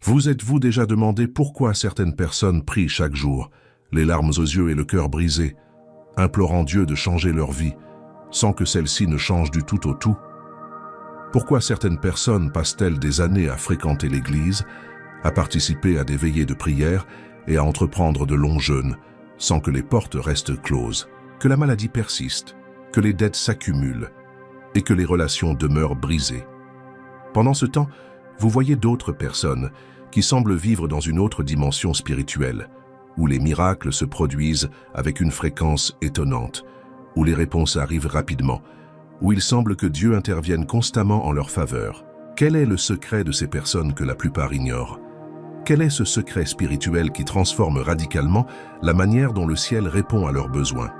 Vous êtes-vous déjà demandé pourquoi certaines personnes prient chaque jour, les larmes aux yeux et le cœur brisé, implorant Dieu de changer leur vie, sans que celle-ci ne change du tout au tout? Pourquoi certaines personnes passent-elles des années à fréquenter l'Église, à participer à des veillées de prière et à entreprendre de longs jeûnes, sans que les portes restent closes, que la maladie persiste, que les dettes s'accumulent et que les relations demeurent brisées? Pendant ce temps, vous voyez d'autres personnes qui semblent vivre dans une autre dimension spirituelle, où les miracles se produisent avec une fréquence étonnante, où les réponses arrivent rapidement, où il semble que Dieu intervienne constamment en leur faveur. Quel est le secret de ces personnes que la plupart ignorent? Quel est ce secret spirituel qui transforme radicalement la manière dont le ciel répond à leurs besoins?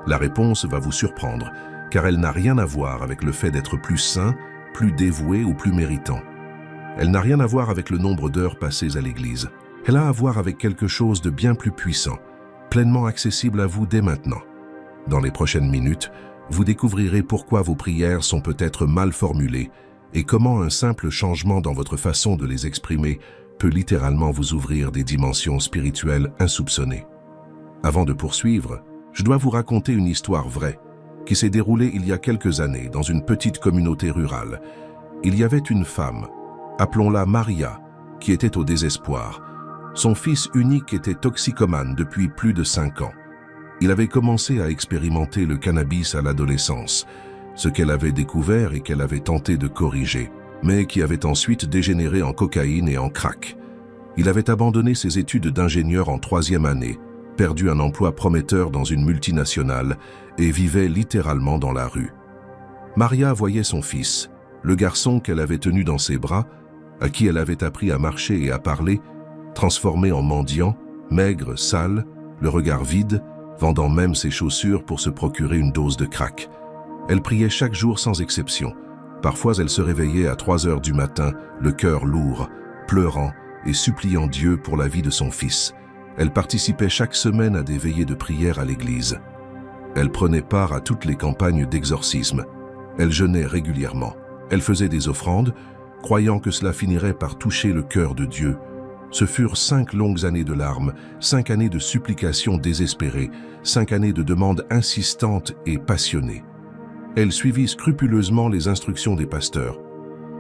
La réponse va vous surprendre, car elle n'a rien à voir avec le fait d'être plus saint, plus dévoué ou plus méritant. Elle n'a rien à voir avec le nombre d'heures passées à l'église. Elle a à voir avec quelque chose de bien plus puissant, pleinement accessible à vous dès maintenant. Dans les prochaines minutes, vous découvrirez pourquoi vos prières sont peut-être mal formulées et comment un simple changement dans votre façon de les exprimer peut littéralement vous ouvrir des dimensions spirituelles insoupçonnées. Avant de poursuivre, je dois vous raconter une histoire vraie qui s'est déroulée il y a quelques années dans une petite communauté rurale. Il y avait une femme, appelons-la Maria, qui était au désespoir. Son fils unique était toxicomane depuis plus de 5 ans. Il avait commencé à expérimenter le cannabis à l'adolescence, ce qu'elle avait découvert et qu'elle avait tenté de corriger, mais qui avait ensuite dégénéré en cocaïne et en crack. Il avait abandonné ses études d'ingénieur en 3e année, perdu un emploi prometteur dans une multinationale et vivait littéralement dans la rue. Maria voyait son fils, le garçon qu'elle avait tenu dans ses bras, à qui elle avait appris à marcher et à parler, transformé en mendiant, maigre, sale, le regard vide, vendant même ses chaussures pour se procurer une dose de crack. Elle priait chaque jour sans exception. Parfois, elle se réveillait à 3 heures du matin, le cœur lourd, pleurant et suppliant Dieu pour la vie de son fils. Elle participait chaque semaine à des veillées de prière à l'église. Elle prenait part à toutes les campagnes d'exorcisme. Elle jeûnait régulièrement. Elle faisait des offrandes, croyant que cela finirait par toucher le cœur de Dieu. Ce furent 5 longues années de larmes, 5 années de supplications désespérées, 5 années de demandes insistantes et passionnées. Elle suivit scrupuleusement les instructions des pasteurs,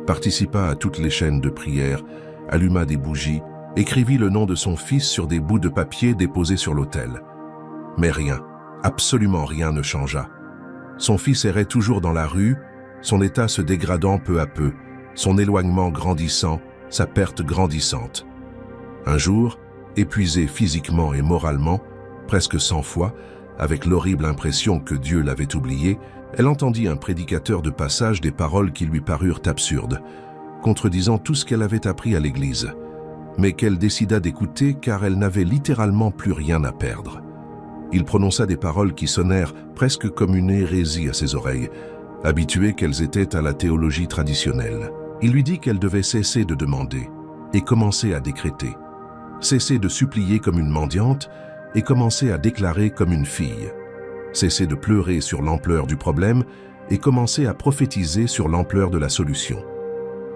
participa à toutes les chaînes de prière, alluma des bougies, écrivit le nom de son fils sur des bouts de papier déposés sur l'autel. Mais rien, absolument rien ne changea. Son fils errait toujours dans la rue, son état se dégradant peu à peu, son éloignement grandissant, sa perte grandissante. Un jour, épuisée physiquement et moralement, presque 100 fois, avec l'horrible impression que Dieu l'avait oubliée, elle entendit un prédicateur de passage des paroles qui lui parurent absurdes, contredisant tout ce qu'elle avait appris à l'église, mais qu'elle décida d'écouter car elle n'avait littéralement plus rien à perdre. Il prononça des paroles qui sonnèrent presque comme une hérésie à ses oreilles, habituées qu'elles étaient à la théologie traditionnelle. Il lui dit qu'elle devait cesser de demander et commencer à décréter, cesser de supplier comme une mendiante et commencer à déclarer comme une fille, cesser de pleurer sur l'ampleur du problème et commencer à prophétiser sur l'ampleur de la solution,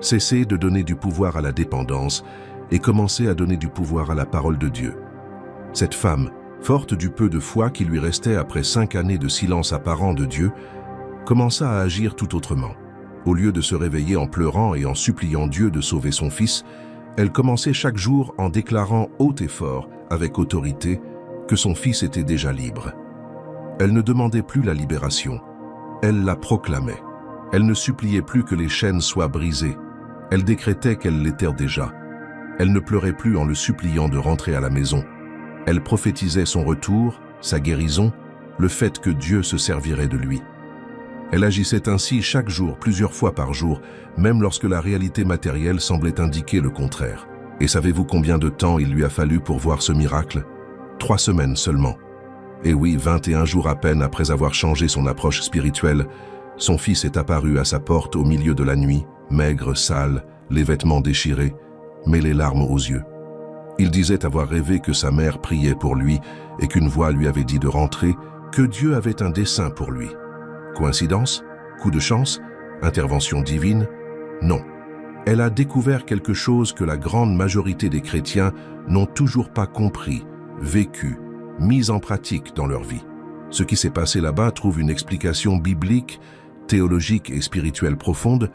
cesser de donner du pouvoir à la dépendance et commencer à donner du pouvoir à la parole de Dieu. Cette femme, forte du peu de foi qui lui restait après 5 années de silence apparent de Dieu, commença à agir tout autrement. Au lieu de se réveiller en pleurant et en suppliant Dieu de sauver son fils, elle commençait chaque jour en déclarant haut et fort, avec autorité, que son fils était déjà libre. Elle ne demandait plus la libération, elle la proclamait. Elle ne suppliait plus que les chaînes soient brisées, elle décrétait qu'elle l'était déjà. Elle ne pleurait plus en le suppliant de rentrer à la maison. Elle prophétisait son retour, sa guérison, le fait que Dieu se servirait de lui. Elle agissait ainsi chaque jour, plusieurs fois par jour, même lorsque la réalité matérielle semblait indiquer le contraire. Et savez-vous combien de temps il lui a fallu pour voir ce miracle? 3 semaines seulement. Et oui, 21 jours à peine après avoir changé son approche spirituelle, son fils est apparu à sa porte au milieu de la nuit, maigre, sale, les vêtements déchirés, mais les larmes aux yeux. Il disait avoir rêvé que sa mère priait pour lui et qu'une voix lui avait dit de rentrer, que Dieu avait un dessein pour lui. Coïncidence? Coup de chance? Intervention divine? Non. Elle a découvert quelque chose que la grande majorité des chrétiens n'ont toujours pas compris, vécu, mis en pratique dans leur vie. Ce qui s'est passé là-bas trouve une explication biblique, théologique et spirituelle profonde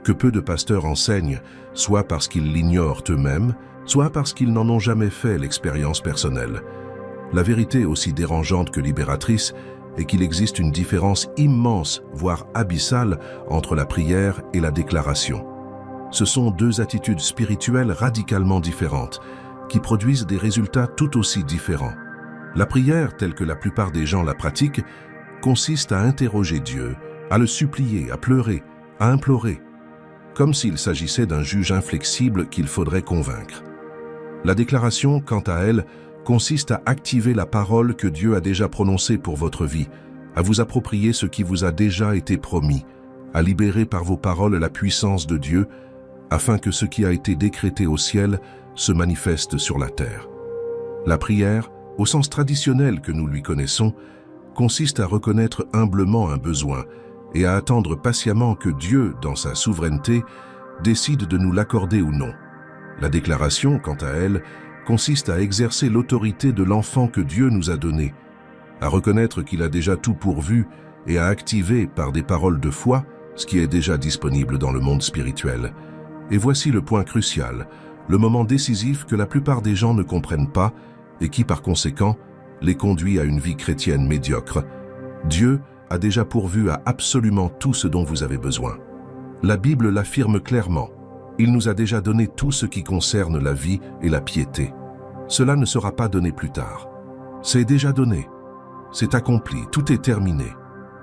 que peu de pasteurs enseignent, soit parce qu'ils l'ignorent eux-mêmes, soit parce qu'ils n'en ont jamais fait l'expérience personnelle. La vérité aussi dérangeante que libératrice est qu'il existe une différence immense, voire abyssale, entre la prière et la déclaration. Ce sont deux attitudes spirituelles radicalement différentes, qui produisent des résultats tout aussi différents. La prière, telle que la plupart des gens la pratiquent, consiste à interroger Dieu, à le supplier, à pleurer, à implorer, comme s'il s'agissait d'un juge inflexible qu'il faudrait convaincre. La déclaration, quant à elle, consiste à activer la parole que Dieu a déjà prononcée pour votre vie, à vous approprier ce qui vous a déjà été promis, à libérer par vos paroles la puissance de Dieu, afin que ce qui a été décrété au ciel se manifeste sur la terre. La prière, au sens traditionnel que nous lui connaissons, consiste à reconnaître humblement un besoin et à attendre patiemment que Dieu, dans sa souveraineté, décide de nous l'accorder ou non. La déclaration, quant à elle, consiste à exercer l'autorité de l'enfant que Dieu nous a donné, à reconnaître qu'il a déjà tout pourvu et à activer par des paroles de foi ce qui est déjà disponible dans le monde spirituel. Et voici le point crucial, le moment décisif que la plupart des gens ne comprennent pas et qui, par conséquent, les conduit à une vie chrétienne médiocre. Dieu a déjà pourvu à absolument tout ce dont vous avez besoin. La Bible l'affirme clairement. Il nous a déjà donné tout ce qui concerne la vie et la piété. Cela ne sera pas donné plus tard. C'est déjà donné. C'est accompli, tout est terminé.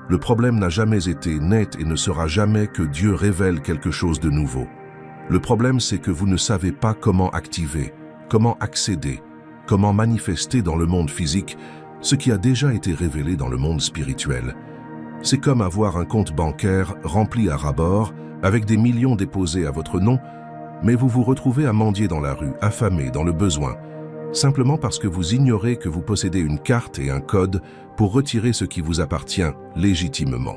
Le problème n'a jamais été net et ne sera jamais que Dieu révèle quelque chose de nouveau. Le problème, c'est que vous ne savez pas comment activer, comment accéder, comment manifester dans le monde physique ce qui a déjà été révélé dans le monde spirituel. C'est comme avoir un compte bancaire rempli à ras-bord, avec des millions déposés à votre nom, mais vous vous retrouvez à mendier dans la rue, affamé, dans le besoin, simplement parce que vous ignorez que vous possédez une carte et un code pour retirer ce qui vous appartient légitimement.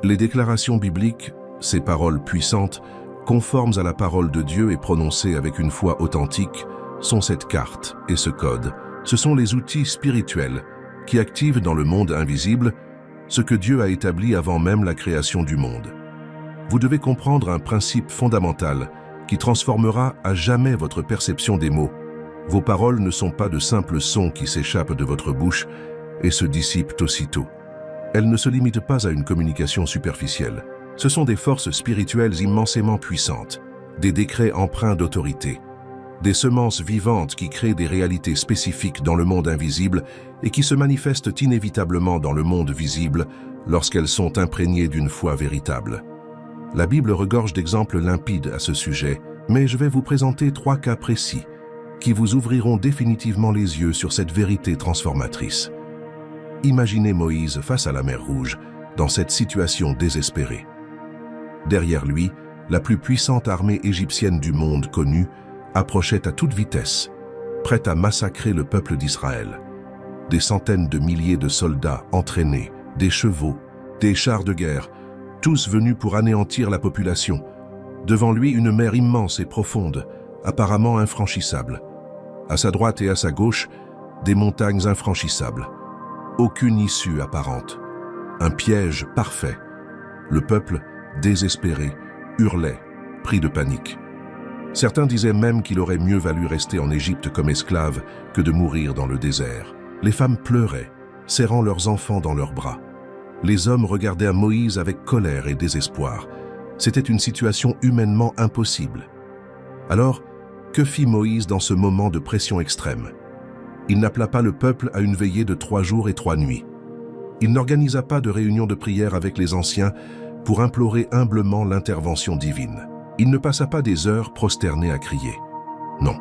Les déclarations bibliques, ces paroles puissantes, conformes à la parole de Dieu et prononcées avec une foi authentique, sont cette carte et ce code. Ce sont les outils spirituels qui activent dans le monde invisible ce que Dieu a établi avant même la création du monde. Vous devez comprendre un principe fondamental qui transformera à jamais votre perception des mots. Vos paroles ne sont pas de simples sons qui s'échappent de votre bouche et se dissipent aussitôt. Elles ne se limitent pas à une communication superficielle. Ce sont des forces spirituelles immensément puissantes, des décrets empreints d'autorité, des semences vivantes qui créent des réalités spécifiques dans le monde invisible et qui se manifestent inévitablement dans le monde visible lorsqu'elles sont imprégnées d'une foi véritable. La Bible regorge d'exemples limpides à ce sujet, mais je vais vous présenter 3 cas précis qui vous ouvriront définitivement les yeux sur cette vérité transformatrice. Imaginez Moïse face à la mer Rouge, dans cette situation désespérée. Derrière lui, la plus puissante armée égyptienne du monde connue approchait à toute vitesse, prête à massacrer le peuple d'Israël. Des centaines de milliers de soldats entraînés, des chevaux, des chars de guerre, tous venus pour anéantir la population. Devant lui, une mer immense et profonde, apparemment infranchissable. À sa droite et à sa gauche, des montagnes infranchissables. Aucune issue apparente. Un piège parfait. Le peuple, désespéré, hurlait, pris de panique. Certains disaient même qu'il aurait mieux valu rester en Égypte comme esclave que de mourir dans le désert. Les femmes pleuraient, serrant leurs enfants dans leurs bras. Les hommes regardaient Moïse avec colère et désespoir. C'était une situation humainement impossible. Alors, que fit Moïse dans ce moment de pression extrême? Il n'appela pas le peuple à une veillée de 3 jours et 3 nuits. Il n'organisa pas de réunion de prière avec les anciens pour implorer humblement l'intervention divine. Il ne passa pas des heures prosterné à crier. Non,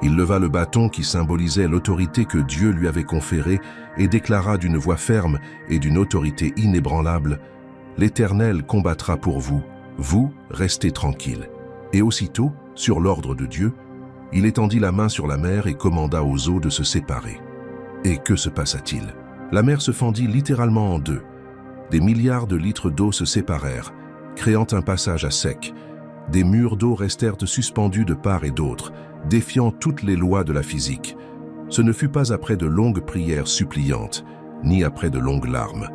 il leva le bâton qui symbolisait l'autorité que Dieu lui avait conférée et déclara d'une voix ferme et d'une autorité inébranlable: « L'Éternel combattra pour vous, vous restez tranquille. » Et aussitôt, sur l'ordre de Dieu, il étendit la main sur la mer et commanda aux eaux de se séparer. Et que se passa-t-il? La mer se fendit littéralement en deux. Des milliards de litres d'eau se séparèrent, créant un passage à sec, Des murs d'eau restèrent suspendus de part et d'autre, défiant toutes les lois de la physique. Ce ne fut pas après de longues prières suppliantes, ni après de longues larmes.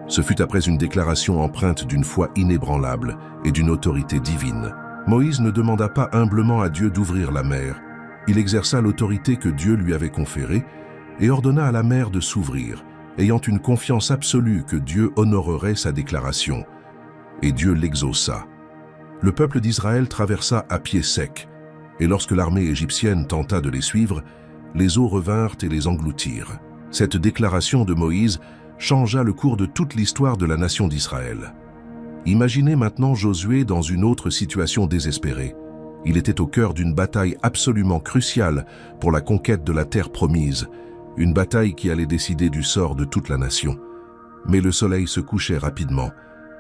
Ce fut après une déclaration empreinte d'une foi inébranlable et d'une autorité divine. Moïse ne demanda pas humblement à Dieu d'ouvrir la mer. Il exerça l'autorité que Dieu lui avait conférée et ordonna à la mer de s'ouvrir, ayant une confiance absolue que Dieu honorerait sa déclaration. Et Dieu l'exauça. Le peuple d'Israël traversa à pied sec, et lorsque l'armée égyptienne tenta de les suivre, les eaux revinrent et les engloutirent. Cette déclaration de Moïse changea le cours de toute l'histoire de la nation d'Israël. Imaginez maintenant Josué dans une autre situation désespérée. Il était au cœur d'une bataille absolument cruciale pour la conquête de la terre promise, une bataille qui allait décider du sort de toute la nation. Mais le soleil se couchait rapidement,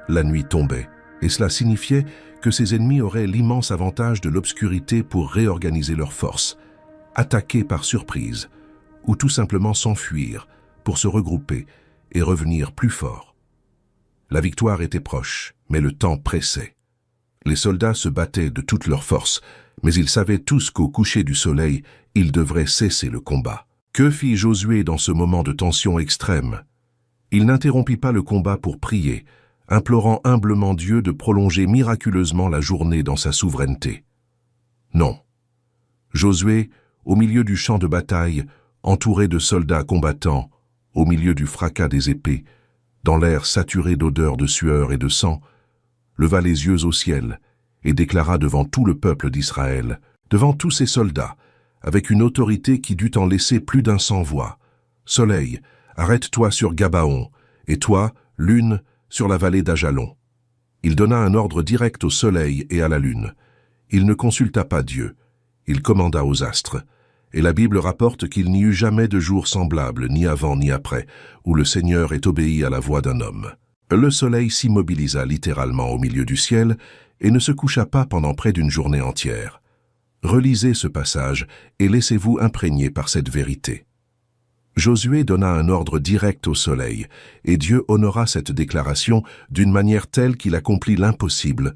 la nuit tombait, et cela signifiait que ses ennemis auraient l'immense avantage de l'obscurité pour réorganiser leurs forces, attaquer par surprise, ou tout simplement s'enfuir pour se regrouper et revenir plus forts. La victoire était proche, mais le temps pressait. Les soldats se battaient de toutes leurs forces, mais ils savaient tous qu'au coucher du soleil, ils devraient cesser le combat. Que fit Josué dans ce moment de tension extrême? Il n'interrompit pas le combat pour prier, implorant humblement Dieu de prolonger miraculeusement la journée dans sa souveraineté. Non. Josué, au milieu du champ de bataille, entouré de soldats combattants, au milieu du fracas des épées, dans l'air saturé d'odeurs de sueur et de sang, leva les yeux au ciel et déclara devant tout le peuple d'Israël, devant tous ses soldats, avec une autorité qui dut en laisser plus d'un sans voix. « Soleil, arrête-toi sur Gabaon, et toi, lune, sur la vallée d'Ajalon. » Il donna un ordre direct au soleil et à la lune. Il ne consulta pas Dieu. Il commanda aux astres. Et la Bible rapporte qu'il n'y eut jamais de jour semblable, ni avant ni après, où le Seigneur ait obéi à la voix d'un homme. Le soleil s'immobilisa littéralement au milieu du ciel et ne se coucha pas pendant près d'une journée entière. Relisez ce passage et laissez-vous imprégner par cette vérité. Josué donna un ordre direct au soleil, et Dieu honora cette déclaration d'une manière telle qu'il accomplit l'impossible.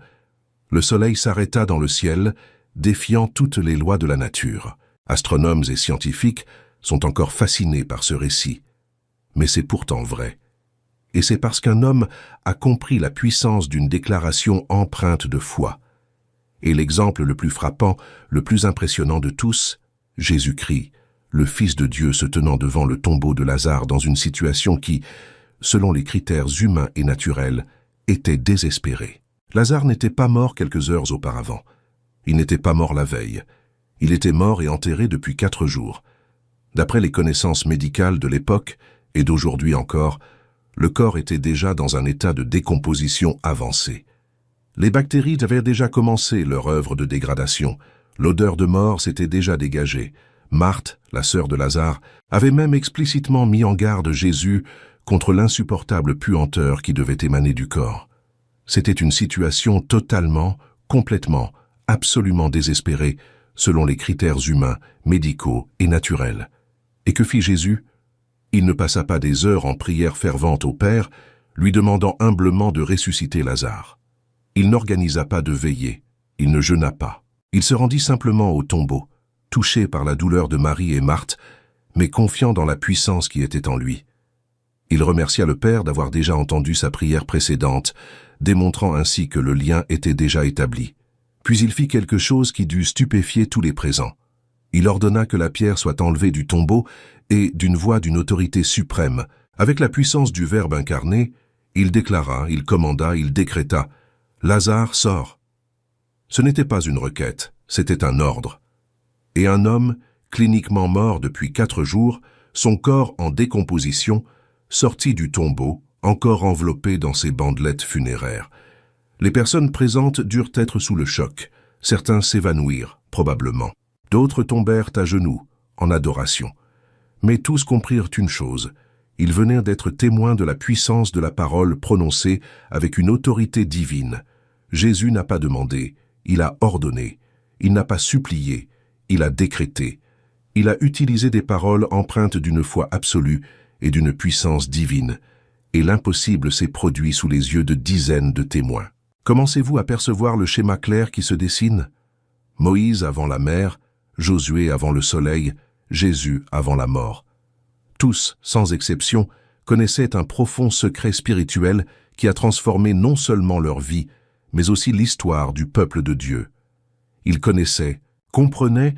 Le soleil s'arrêta dans le ciel, défiant toutes les lois de la nature. Astronomes et scientifiques sont encore fascinés par ce récit. Mais c'est pourtant vrai. Et c'est parce qu'un homme a compris la puissance d'une déclaration empreinte de foi. Et l'exemple le plus frappant, le plus impressionnant de tous, Jésus-Christ, le Fils de Dieu se tenant devant le tombeau de Lazare dans une situation qui, selon les critères humains et naturels, était désespérée. Lazare n'était pas mort quelques heures auparavant. Il n'était pas mort la veille. Il était mort et enterré depuis 4 jours. D'après les connaissances médicales de l'époque, et d'aujourd'hui encore, le corps était déjà dans un état de décomposition avancé. Les bactéries avaient déjà commencé leur œuvre de dégradation. L'odeur de mort s'était déjà dégagée. Marthe, la sœur de Lazare, avait même explicitement mis en garde Jésus contre l'insupportable puanteur qui devait émaner du corps. C'était une situation totalement, complètement, absolument désespérée, selon les critères humains, médicaux et naturels. Et que fit Jésus? Il ne passa pas des heures en prière fervente au Père, lui demandant humblement de ressusciter Lazare. Il n'organisa pas de veillée, il ne jeûna pas. Il se rendit simplement au tombeau, touché par la douleur de Marie et Marthe, mais confiant dans la puissance qui était en lui. Il remercia le Père d'avoir déjà entendu sa prière précédente, démontrant ainsi que le lien était déjà établi. Puis il fit quelque chose qui dut stupéfier tous les présents. Il ordonna que la pierre soit enlevée du tombeau et, d'une voix d'une autorité suprême, avec la puissance du Verbe incarné, il déclara, il commanda, il décréta « Lazare, sort !» Ce n'était pas une requête, c'était un ordre. Et un homme, cliniquement mort depuis 4 jours, son corps en décomposition, sortit du tombeau, encore enveloppé dans ses bandelettes funéraires. Les personnes présentes durent être sous le choc. Certains s'évanouirent, probablement. D'autres tombèrent à genoux, en adoration. Mais tous comprirent une chose. Ils venaient d'être témoins de la puissance de la parole prononcée avec une autorité divine. Jésus n'a pas demandé, il a ordonné. Il n'a pas supplié, il a décrété. Il a utilisé des paroles empreintes d'une foi absolue et d'une puissance divine. Et l'impossible s'est produit sous les yeux de dizaines de témoins. Commencez-vous à percevoir le schéma clair qui se dessine? Moïse avant la mer, Josué avant le soleil, Jésus avant la mort. Tous, sans exception, connaissaient un profond secret spirituel qui a transformé non seulement leur vie, mais aussi l'histoire du peuple de Dieu. Ils connaissaient, comprenaient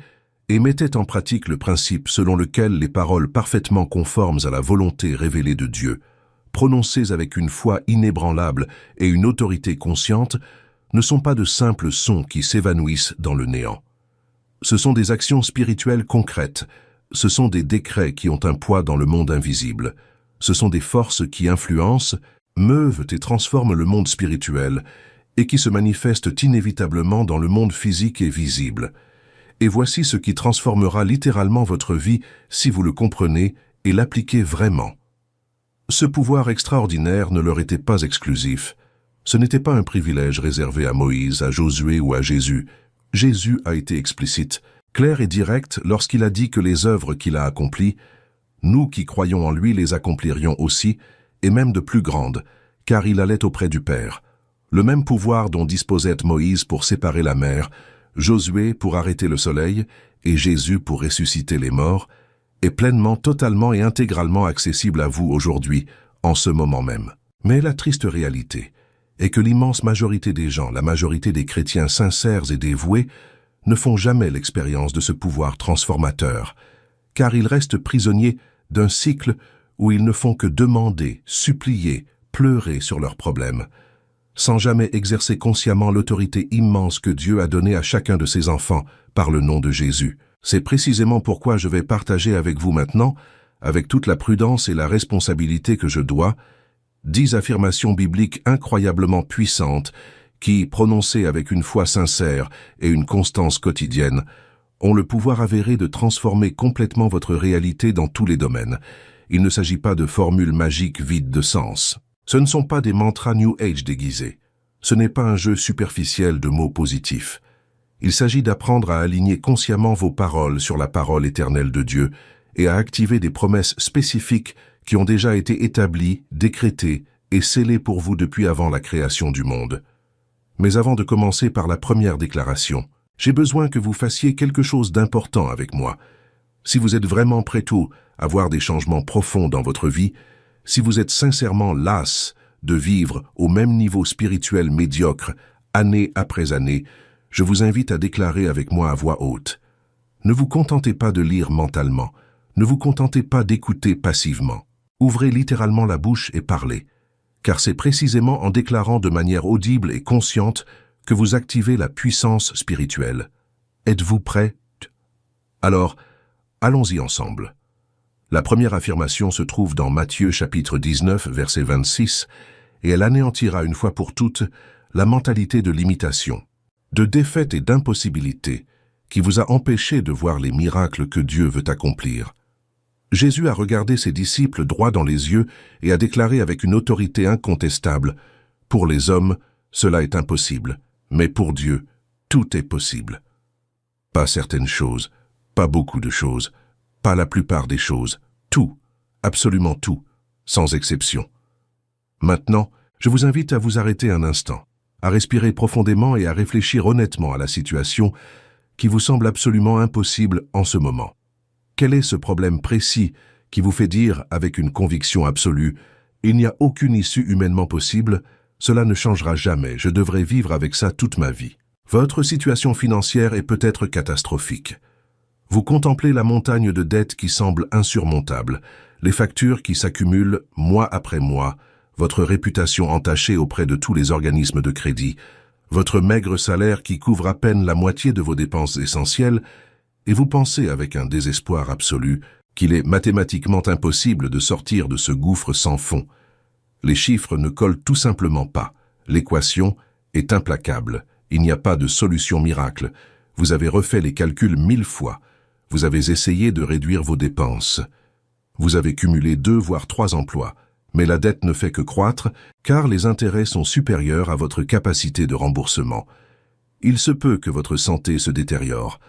et mettaient en pratique le principe selon lequel les paroles parfaitement conformes à la volonté révélée de Dieu, prononcées avec une foi inébranlable et une autorité consciente, ne sont pas de simples sons qui s'évanouissent dans le néant. Ce sont des actions spirituelles concrètes, ce sont des décrets qui ont un poids dans le monde invisible, ce sont des forces qui influencent, meuvent et transforment le monde spirituel et qui se manifestent inévitablement dans le monde physique et visible. Et voici ce qui transformera littéralement votre vie si vous le comprenez et l'appliquez vraiment. Ce pouvoir extraordinaire ne leur était pas exclusif. Ce n'était pas un privilège réservé à Moïse, à Josué ou à Jésus. Jésus a été explicite, clair et direct lorsqu'il a dit que les œuvres qu'il a accomplies, nous qui croyons en lui les accomplirions aussi, et même de plus grandes, car il allait auprès du Père. Le même pouvoir dont disposait Moïse pour séparer la mer, Josué pour arrêter le soleil, et Jésus pour ressusciter les morts, est pleinement, totalement et intégralement accessible à vous aujourd'hui, en ce moment même. Mais la triste réalité est que l'immense majorité des gens, la majorité des chrétiens sincères et dévoués, ne font jamais l'expérience de ce pouvoir transformateur, car ils restent prisonniers d'un cycle où ils ne font que demander, supplier, pleurer sur leurs problèmes, sans jamais exercer consciemment l'autorité immense que Dieu a donnée à chacun de ses enfants par le nom de Jésus. C'est précisément pourquoi je vais partager avec vous maintenant, avec toute la prudence et la responsabilité que je dois, 10 affirmations bibliques incroyablement puissantes qui, prononcées avec une foi sincère et une constance quotidienne, ont le pouvoir avéré de transformer complètement votre réalité dans tous les domaines. Il ne s'agit pas de formules magiques vides de sens. Ce ne sont pas des mantras New Age déguisés. Ce n'est pas un jeu superficiel de mots positifs. Il s'agit d'apprendre à aligner consciemment vos paroles sur la parole éternelle de Dieu et à activer des promesses spécifiques qui ont déjà été établies, décrétées et scellées pour vous depuis avant la création du monde. Mais avant de commencer par la première déclaration, j'ai besoin que vous fassiez quelque chose d'important avec moi. Si vous êtes vraiment prêt à voir des changements profonds dans votre vie, si vous êtes sincèrement las de vivre au même niveau spirituel médiocre, année après année, je vous invite à déclarer avec moi à voix haute. Ne vous contentez pas de lire mentalement, ne vous contentez pas d'écouter passivement. Ouvrez littéralement la bouche et parlez, car c'est précisément en déclarant de manière audible et consciente que vous activez la puissance spirituelle. Êtes-vous prêts? Alors, allons-y ensemble. La première affirmation se trouve dans Matthieu chapitre 19, verset 26, et elle anéantira une fois pour toutes la mentalité de limitation, de défaite et d'impossibilité qui vous a empêché de voir les miracles que Dieu veut accomplir. Jésus a regardé ses disciples droit dans les yeux et a déclaré avec une autorité incontestable, « Pour les hommes, cela est impossible, mais pour Dieu, tout est possible. » Pas certaines choses, pas beaucoup de choses, pas la plupart des choses, tout, absolument tout, sans exception. Maintenant, je vous invite à vous arrêter un instant, à respirer profondément et à réfléchir honnêtement à la situation qui vous semble absolument impossible en ce moment. Quel est ce problème précis qui vous fait dire avec une conviction absolue « Il n'y a aucune issue humainement possible, cela ne changera jamais, je devrais vivre avec ça toute ma vie ». Votre situation financière est peut-être catastrophique. Vous contemplez la montagne de dettes qui semble insurmontable, les factures qui s'accumulent mois après mois, votre réputation entachée auprès de tous les organismes de crédit, votre maigre salaire qui couvre à peine la moitié de vos dépenses essentielles, et vous pensez avec un désespoir absolu qu'il est mathématiquement impossible de sortir de ce gouffre sans fond. Les chiffres ne collent tout simplement pas. L'équation est implacable. Il n'y a pas de solution miracle. Vous avez refait les calculs 1000 fois. Vous avez essayé de réduire vos dépenses. Vous avez cumulé 2 voire 3 emplois. Mais la dette ne fait que croître car les intérêts sont supérieurs à votre capacité de remboursement. Il se peut que votre santé se détériore.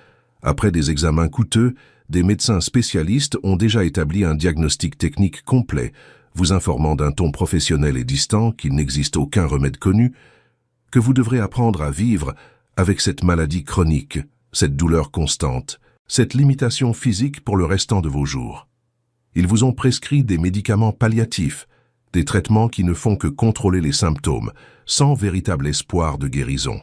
Après des examens coûteux, des médecins spécialistes ont déjà établi un diagnostic technique complet, vous informant d'un ton professionnel et distant qu'il n'existe aucun remède connu. que vous devrez apprendre à vivre avec cette maladie chronique, cette douleur constante, cette limitation physique pour le restant de vos jours. Ils vous ont prescrit des médicaments palliatifs, des traitements qui ne font que contrôler les symptômes, sans véritable espoir de guérison.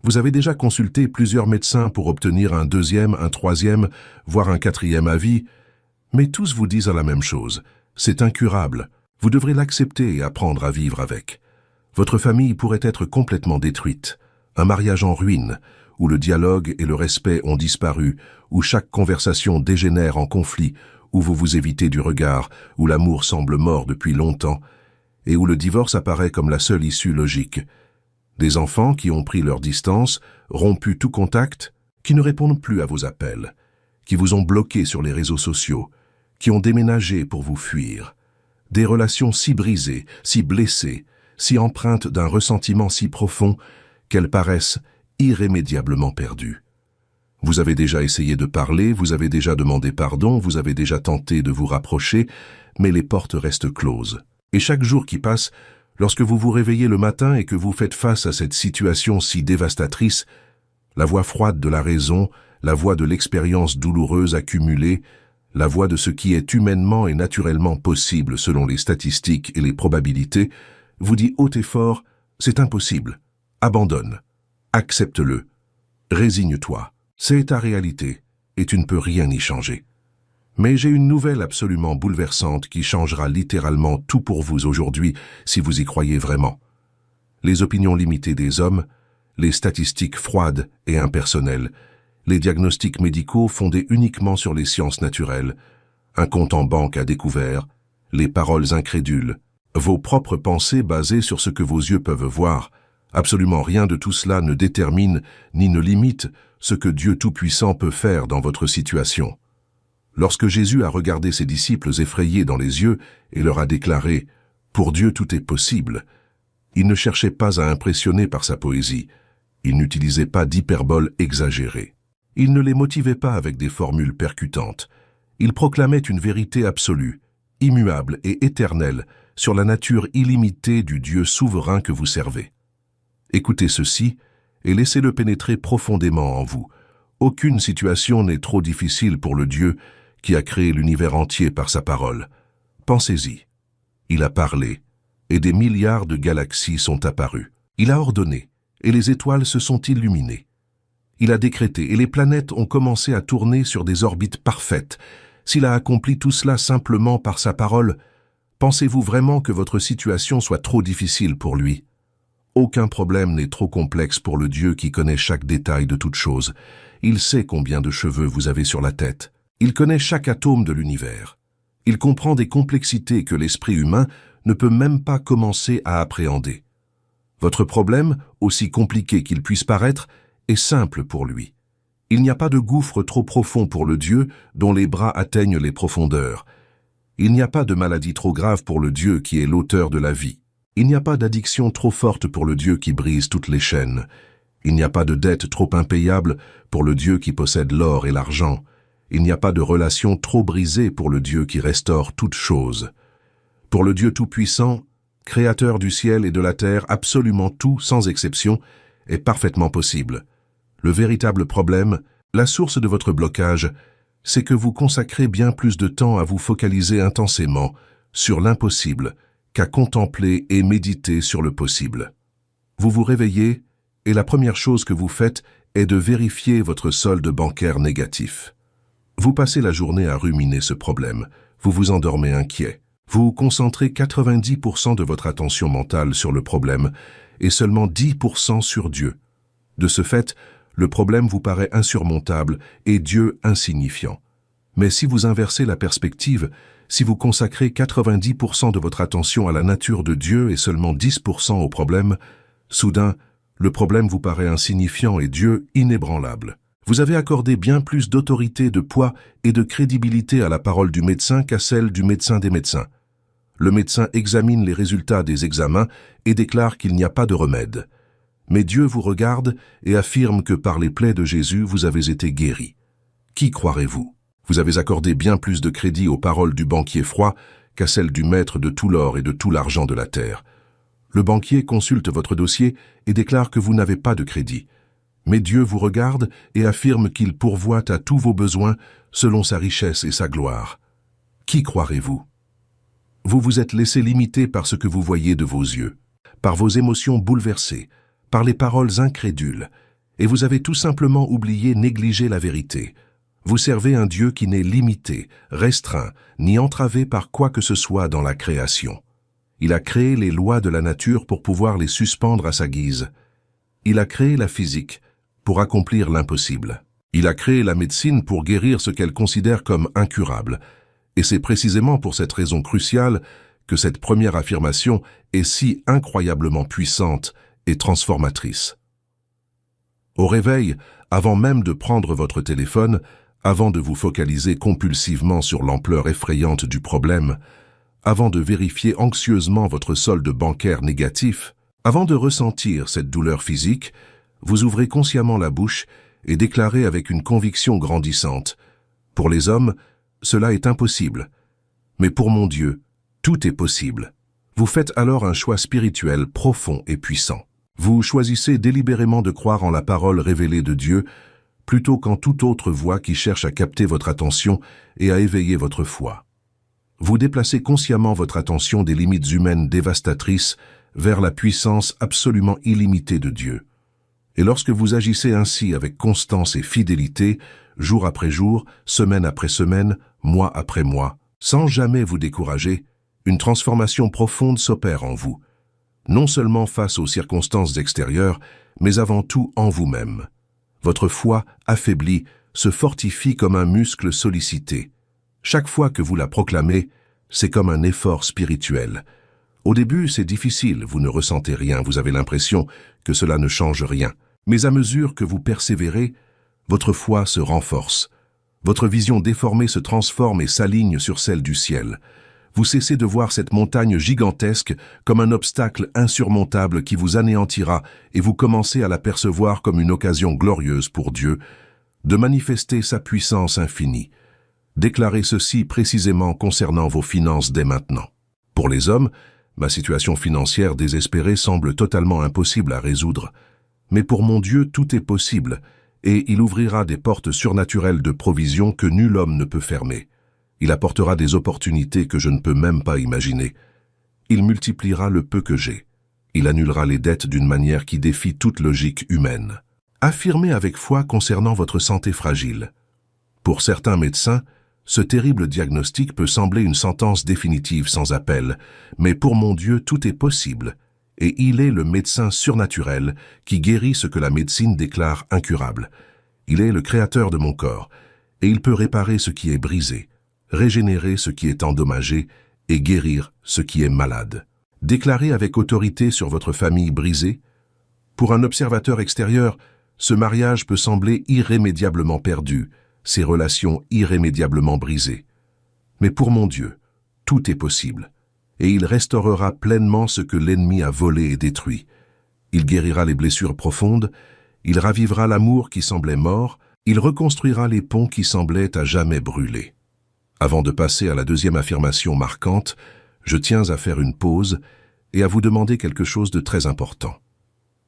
Vous avez déjà consulté plusieurs médecins pour obtenir un deuxième, un troisième, voire un quatrième avis, mais tous vous disent la même chose. C'est incurable. Vous devrez l'accepter et apprendre à vivre avec. Votre famille pourrait être complètement détruite. Un mariage en ruine, où le dialogue et le respect ont disparu, où chaque conversation dégénère en conflit, où vous vous évitez du regard, où l'amour semble mort depuis longtemps, et où le divorce apparaît comme la seule issue logique. Des enfants qui ont pris leur distance, rompu tout contact, qui ne répondent plus à vos appels, qui vous ont bloqué sur les réseaux sociaux, qui ont déménagé pour vous fuir. Des relations si brisées, si blessées, si empreintes d'un ressentiment si profond qu'elles paraissent irrémédiablement perdues. Vous avez déjà essayé de parler, vous avez déjà demandé pardon, vous avez déjà tenté de vous rapprocher, mais les portes restent closes. Et chaque jour qui passe, lorsque vous vous réveillez le matin et que vous faites face à cette situation si dévastatrice, la voix froide de la raison, la voix de l'expérience douloureuse accumulée, la voix de ce qui est humainement et naturellement possible selon les statistiques et les probabilités, vous dit haut et fort, c'est impossible, abandonne, accepte-le, résigne-toi, c'est ta réalité et tu ne peux rien y changer. Mais j'ai une nouvelle absolument bouleversante qui changera littéralement tout pour vous aujourd'hui si vous y croyez vraiment. Les opinions limitées des hommes, les statistiques froides et impersonnelles, les diagnostics médicaux fondés uniquement sur les sciences naturelles, un compte en banque à découvert, les paroles incrédules, vos propres pensées basées sur ce que vos yeux peuvent voir, absolument rien de tout cela ne détermine ni ne limite ce que Dieu Tout-Puissant peut faire dans votre situation. Lorsque Jésus a regardé ses disciples effrayés dans les yeux et leur a déclaré « Pour Dieu tout est possible », il ne cherchait pas à impressionner par sa poésie, il n'utilisait pas d'hyperbole exagérée. Il ne les motivait pas avec des formules percutantes. Il proclamait une vérité absolue, immuable et éternelle sur la nature illimitée du Dieu souverain que vous servez. Écoutez ceci et laissez-le pénétrer profondément en vous. Aucune situation n'est trop difficile pour le Dieu qui a créé l'univers entier par sa parole. Pensez-y. Il a parlé, et des milliards de galaxies sont apparues. Il a ordonné, et les étoiles se sont illuminées. Il a décrété, et les planètes ont commencé à tourner sur des orbites parfaites. S'il a accompli tout cela simplement par sa parole, pensez-vous vraiment que votre situation soit trop difficile pour lui? Aucun problème n'est trop complexe pour le Dieu qui connaît chaque détail de toute chose. Il sait combien de cheveux vous avez sur la tête. Il connaît chaque atome de l'univers. Il comprend des complexités que l'esprit humain ne peut même pas commencer à appréhender. Votre problème, aussi compliqué qu'il puisse paraître, est simple pour lui. Il n'y a pas de gouffre trop profond pour le Dieu dont les bras atteignent les profondeurs. Il n'y a pas de maladie trop grave pour le Dieu qui est l'auteur de la vie. Il n'y a pas d'addiction trop forte pour le Dieu qui brise toutes les chaînes. Il n'y a pas de dette trop impayable pour le Dieu qui possède l'or et l'argent. Il n'y a pas de relation trop brisée pour le Dieu qui restaure toutes choses. Pour le Dieu Tout-Puissant, Créateur du ciel et de la terre, absolument tout, sans exception, est parfaitement possible. Le véritable problème, la source de votre blocage, c'est que vous consacrez bien plus de temps à vous focaliser intensément sur l'impossible qu'à contempler et méditer sur le possible. Vous vous réveillez et la première chose que vous faites est de vérifier votre solde bancaire négatif. Vous passez la journée à ruminer ce problème, vous vous endormez inquiet. Vous concentrez 90% de votre attention mentale sur le problème et seulement 10% sur Dieu. De ce fait, le problème vous paraît insurmontable et Dieu insignifiant. Mais si vous inversez la perspective, si vous consacrez 90% de votre attention à la nature de Dieu et seulement 10% au problème, soudain, le problème vous paraît insignifiant et Dieu inébranlable. Vous avez accordé bien plus d'autorité, de poids et de crédibilité à la parole du médecin qu'à celle du médecin des médecins. Le médecin examine les résultats des examens et déclare qu'il n'y a pas de remède. Mais Dieu vous regarde et affirme que par les plaies de Jésus, vous avez été guéri. Qui croirez-vous? Vous avez accordé bien plus de crédit aux paroles du banquier froid qu'à celles du maître de tout l'or et de tout l'argent de la terre. Le banquier consulte votre dossier et déclare que vous n'avez pas de crédit. Mais Dieu vous regarde et affirme qu'il pourvoit à tous vos besoins selon sa richesse et sa gloire. Qui croirez-vous? Vous vous êtes laissé limiter par ce que vous voyez de vos yeux, par vos émotions bouleversées, par les paroles incrédules, et vous avez tout simplement oublié négliger la vérité. Vous servez un Dieu qui n'est limité, restreint, ni entravé par quoi que ce soit dans la création. Il a créé les lois de la nature pour pouvoir les suspendre à sa guise. Il a créé la physique pour accomplir l'impossible. Il a créé la médecine pour guérir ce qu'elle considère comme incurable. Et c'est précisément pour cette raison cruciale que cette première affirmation est si incroyablement puissante et transformatrice. Au réveil, avant même de prendre votre téléphone, avant de vous focaliser compulsivement sur l'ampleur effrayante du problème, avant de vérifier anxieusement votre solde bancaire négatif, avant de ressentir cette douleur physique, vous ouvrez consciemment la bouche et déclarez avec une conviction grandissante « Pour les hommes, cela est impossible. Mais pour mon Dieu, tout est possible. » Vous faites alors un choix spirituel profond et puissant. Vous choisissez délibérément de croire en la parole révélée de Dieu plutôt qu'en toute autre voix qui cherche à capter votre attention et à éveiller votre foi. Vous déplacez consciemment votre attention des limites humaines dévastatrices vers la puissance absolument illimitée de Dieu. Et lorsque vous agissez ainsi avec constance et fidélité, jour après jour, semaine après semaine, mois après mois, sans jamais vous décourager, une transformation profonde s'opère en vous, non seulement face aux circonstances extérieures, mais avant tout en vous-même. Votre foi, affaiblie, se fortifie comme un muscle sollicité. Chaque fois que vous la proclamez, c'est comme un effort spirituel. Au début, c'est difficile, vous ne ressentez rien, vous avez l'impression que cela ne change rien. Mais à mesure que vous persévérez, votre foi se renforce. Votre vision déformée se transforme et s'aligne sur celle du ciel. Vous cessez de voir cette montagne gigantesque comme un obstacle insurmontable qui vous anéantira et vous commencez à la percevoir comme une occasion glorieuse pour Dieu de manifester sa puissance infinie. Déclarez ceci précisément concernant vos finances dès maintenant. Pour les hommes, ma situation financière désespérée semble totalement impossible à résoudre. Mais pour mon Dieu, tout est possible, et il ouvrira des portes surnaturelles de provision que nul homme ne peut fermer. Il apportera des opportunités que je ne peux même pas imaginer. Il multipliera le peu que j'ai. Il annulera les dettes d'une manière qui défie toute logique humaine. Affirmez avec foi concernant votre santé fragile. Pour certains médecins, ce terrible diagnostic peut sembler une sentence définitive sans appel, mais pour mon Dieu, tout est possible, et il est le médecin surnaturel qui guérit ce que la médecine déclare incurable. Il est le créateur de mon corps, et il peut réparer ce qui est brisé, régénérer ce qui est endommagé et guérir ce qui est malade. Déclarez avec autorité sur votre famille brisée. Pour un observateur extérieur, ce mariage peut sembler irrémédiablement perdu, ces relations irrémédiablement brisées. Mais pour mon Dieu, tout est possible, et il restaurera pleinement ce que l'ennemi a volé et détruit. Il guérira les blessures profondes, il ravivera l'amour qui semblait mort, il reconstruira les ponts qui semblaient à jamais brûler. Avant de passer à la deuxième affirmation marquante, je tiens à faire une pause et à vous demander quelque chose de très important.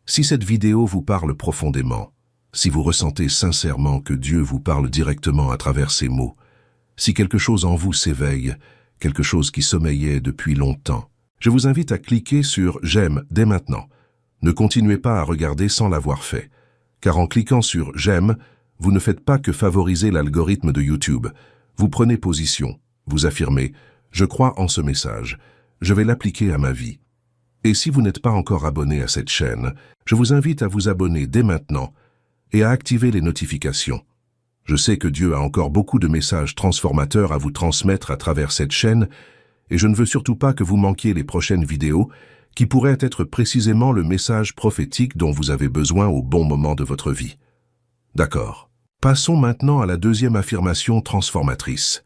Si cette vidéo vous parle profondément, si vous ressentez sincèrement que Dieu vous parle directement à travers ces mots, si quelque chose en vous s'éveille, quelque chose qui sommeillait depuis longtemps, je vous invite à cliquer sur « J'aime » dès maintenant. Ne continuez pas à regarder sans l'avoir fait, car en cliquant sur « J'aime », vous ne faites pas que favoriser l'algorithme de YouTube. Vous prenez position, vous affirmez « Je crois en ce message, je vais l'appliquer à ma vie ». Et si vous n'êtes pas encore abonné à cette chaîne, je vous invite à vous abonner dès maintenant et à activer les notifications. Je sais que Dieu a encore beaucoup de messages transformateurs à vous transmettre à travers cette chaîne et je ne veux surtout pas que vous manquiez les prochaines vidéos qui pourraient être précisément le message prophétique dont vous avez besoin au bon moment de votre vie. D'accord. Passons maintenant à la deuxième affirmation transformatrice.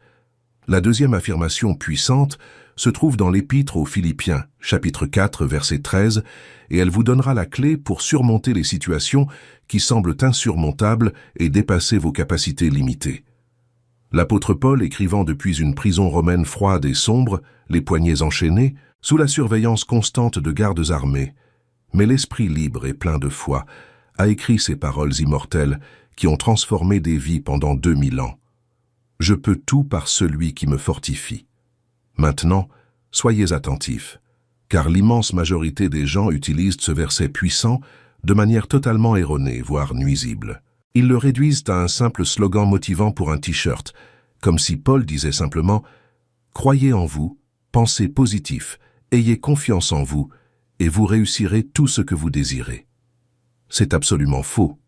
La deuxième affirmation puissante se trouve dans l'Épître aux Philippiens, chapitre 4, verset 13, et elle vous donnera la clé pour surmonter les situations qui semblent insurmontables et dépasser vos capacités limitées. L'apôtre Paul, écrivant depuis une prison romaine froide et sombre, les poignets enchaînés, sous la surveillance constante de gardes armés, mais l'esprit libre et plein de foi a écrit ces paroles immortelles qui ont transformé des vies pendant 2000 ans. Je peux tout par celui qui me fortifie. Maintenant, soyez attentifs, car l'immense majorité des gens utilisent ce verset puissant de manière totalement erronée, voire nuisible. Ils le réduisent à un simple slogan motivant pour un t-shirt, comme si Paul disait simplement « Croyez en vous, pensez positif, ayez confiance en vous, et vous réussirez tout ce que vous désirez. » C'est absolument faux.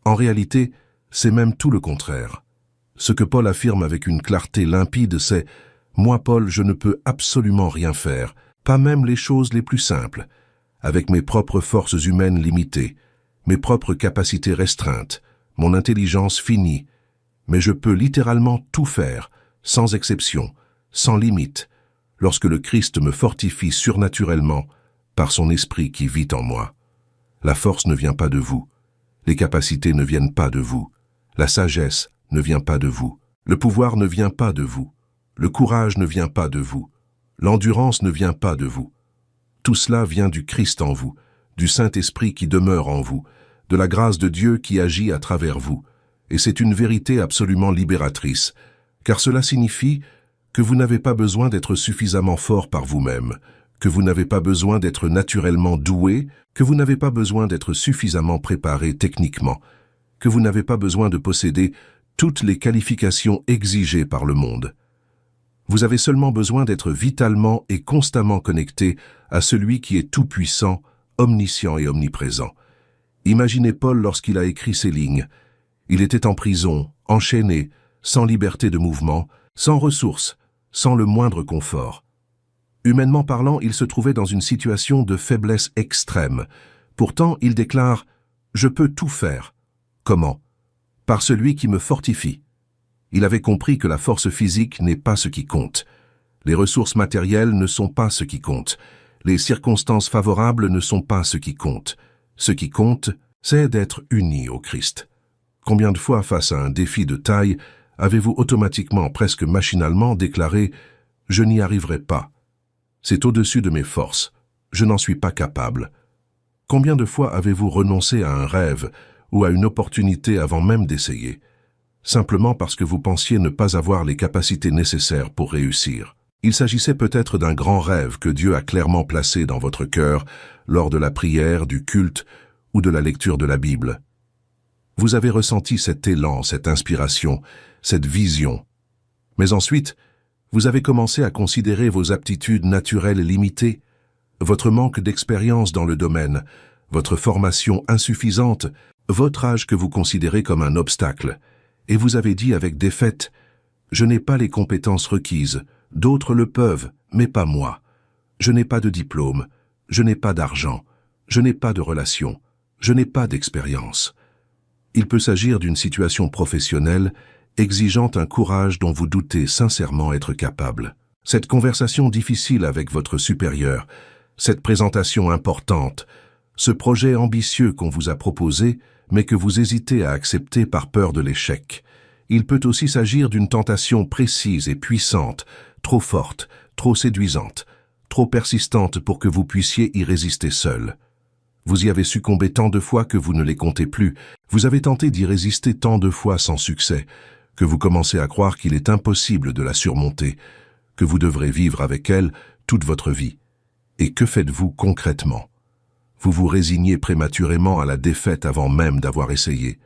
En réalité, c'est même tout le contraire. Ce que Paul affirme avec une clarté limpide, c'est « Moi, Paul, je ne peux absolument rien faire, pas même les choses les plus simples, avec mes propres forces humaines limitées, mes propres capacités restreintes, mon intelligence finie, mais je peux littéralement tout faire, sans exception, sans limite, lorsque le Christ me fortifie surnaturellement par son esprit qui vit en moi. La force ne vient pas de vous, les capacités ne viennent pas de vous, la sagesse ne vient pas de vous, le pouvoir ne vient pas de vous, le courage ne vient pas de vous, l'endurance ne vient pas de vous. Tout cela vient du Christ en vous, du Saint-Esprit qui demeure en vous, de la grâce de Dieu qui agit à travers vous. Et c'est une vérité absolument libératrice, car cela signifie que vous n'avez pas besoin d'être suffisamment fort par vous-même, que vous n'avez pas besoin d'être naturellement doué, que vous n'avez pas besoin d'être suffisamment préparé techniquement, que vous n'avez pas besoin de posséder toutes les qualifications exigées par le monde. Vous avez seulement besoin d'être vitalement et constamment connecté à celui qui est tout-puissant, omniscient et omniprésent. Imaginez Paul lorsqu'il a écrit ces lignes. Il était en prison, enchaîné, sans liberté de mouvement, sans ressources, sans le moindre confort. Humainement parlant, il se trouvait dans une situation de faiblesse extrême. Pourtant, il déclare « Je peux tout faire ». Comment? Par celui qui me fortifie. Il avait compris que la force physique n'est pas ce qui compte. Les ressources matérielles ne sont pas ce qui compte. Les circonstances favorables ne sont pas ce qui compte. Ce qui compte, c'est d'être uni au Christ. Combien de fois, face à un défi de taille, avez-vous automatiquement, presque machinalement, déclaré « Je n'y arriverai pas. C'est au-dessus de mes forces. Je n'en suis pas capable. » Combien de fois avez-vous renoncé à un rêve ou à une opportunité avant même d'essayer, simplement parce que vous pensiez ne pas avoir les capacités nécessaires pour réussir? Il s'agissait peut-être d'un grand rêve que Dieu a clairement placé dans votre cœur lors de la prière, du culte ou de la lecture de la Bible. Vous avez ressenti cet élan, cette inspiration, cette vision. Mais ensuite, vous avez commencé à considérer vos aptitudes naturelles limitées, votre manque d'expérience dans le domaine, votre formation insuffisante, votre âge que vous considérez comme un obstacle, et vous avez dit avec défaite « Je n'ai pas les compétences requises, d'autres le peuvent, mais pas moi. Je n'ai pas de diplôme, je n'ai pas d'argent, je n'ai pas de relations, je n'ai pas d'expérience. » Il peut s'agir d'une situation professionnelle exigeant un courage dont vous doutez sincèrement être capable. Cette conversation difficile avec votre supérieur, cette présentation importante, ce projet ambitieux qu'on vous a proposé, mais que vous hésitez à accepter par peur de l'échec. Il peut aussi s'agir d'une tentation précise et puissante, trop forte, trop séduisante, trop persistante pour que vous puissiez y résister seul. Vous y avez succombé tant de fois que vous ne les comptez plus. Vous avez tenté d'y résister tant de fois sans succès, que vous commencez à croire qu'il est impossible de la surmonter, que vous devrez vivre avec elle toute votre vie. Et que faites-vous concrètement? Vous vous résignez prématurément à la défaite avant même d'avoir essayé.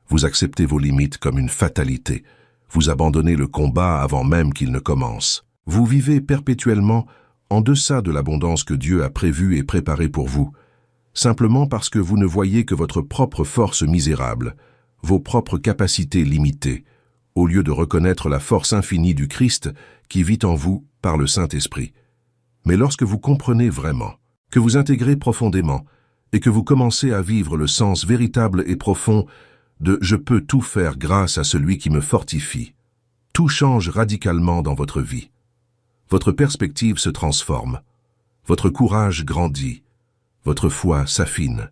Vous acceptez vos limites comme une fatalité. Vous abandonnez le combat avant même qu'il ne commence. Vous vivez perpétuellement en deçà de l'abondance que Dieu a prévue et préparée pour vous, simplement parce que vous ne voyez que votre propre force misérable, vos propres capacités limitées, au lieu de reconnaître la force infinie du Christ qui vit en vous par le Saint-Esprit. Mais lorsque vous comprenez vraiment, que vous intégrez profondément et que vous commencez à vivre le sens véritable et profond de « je peux tout faire grâce à celui qui me fortifie », tout change radicalement dans votre vie. Votre perspective se transforme, votre courage grandit, votre foi s'affine.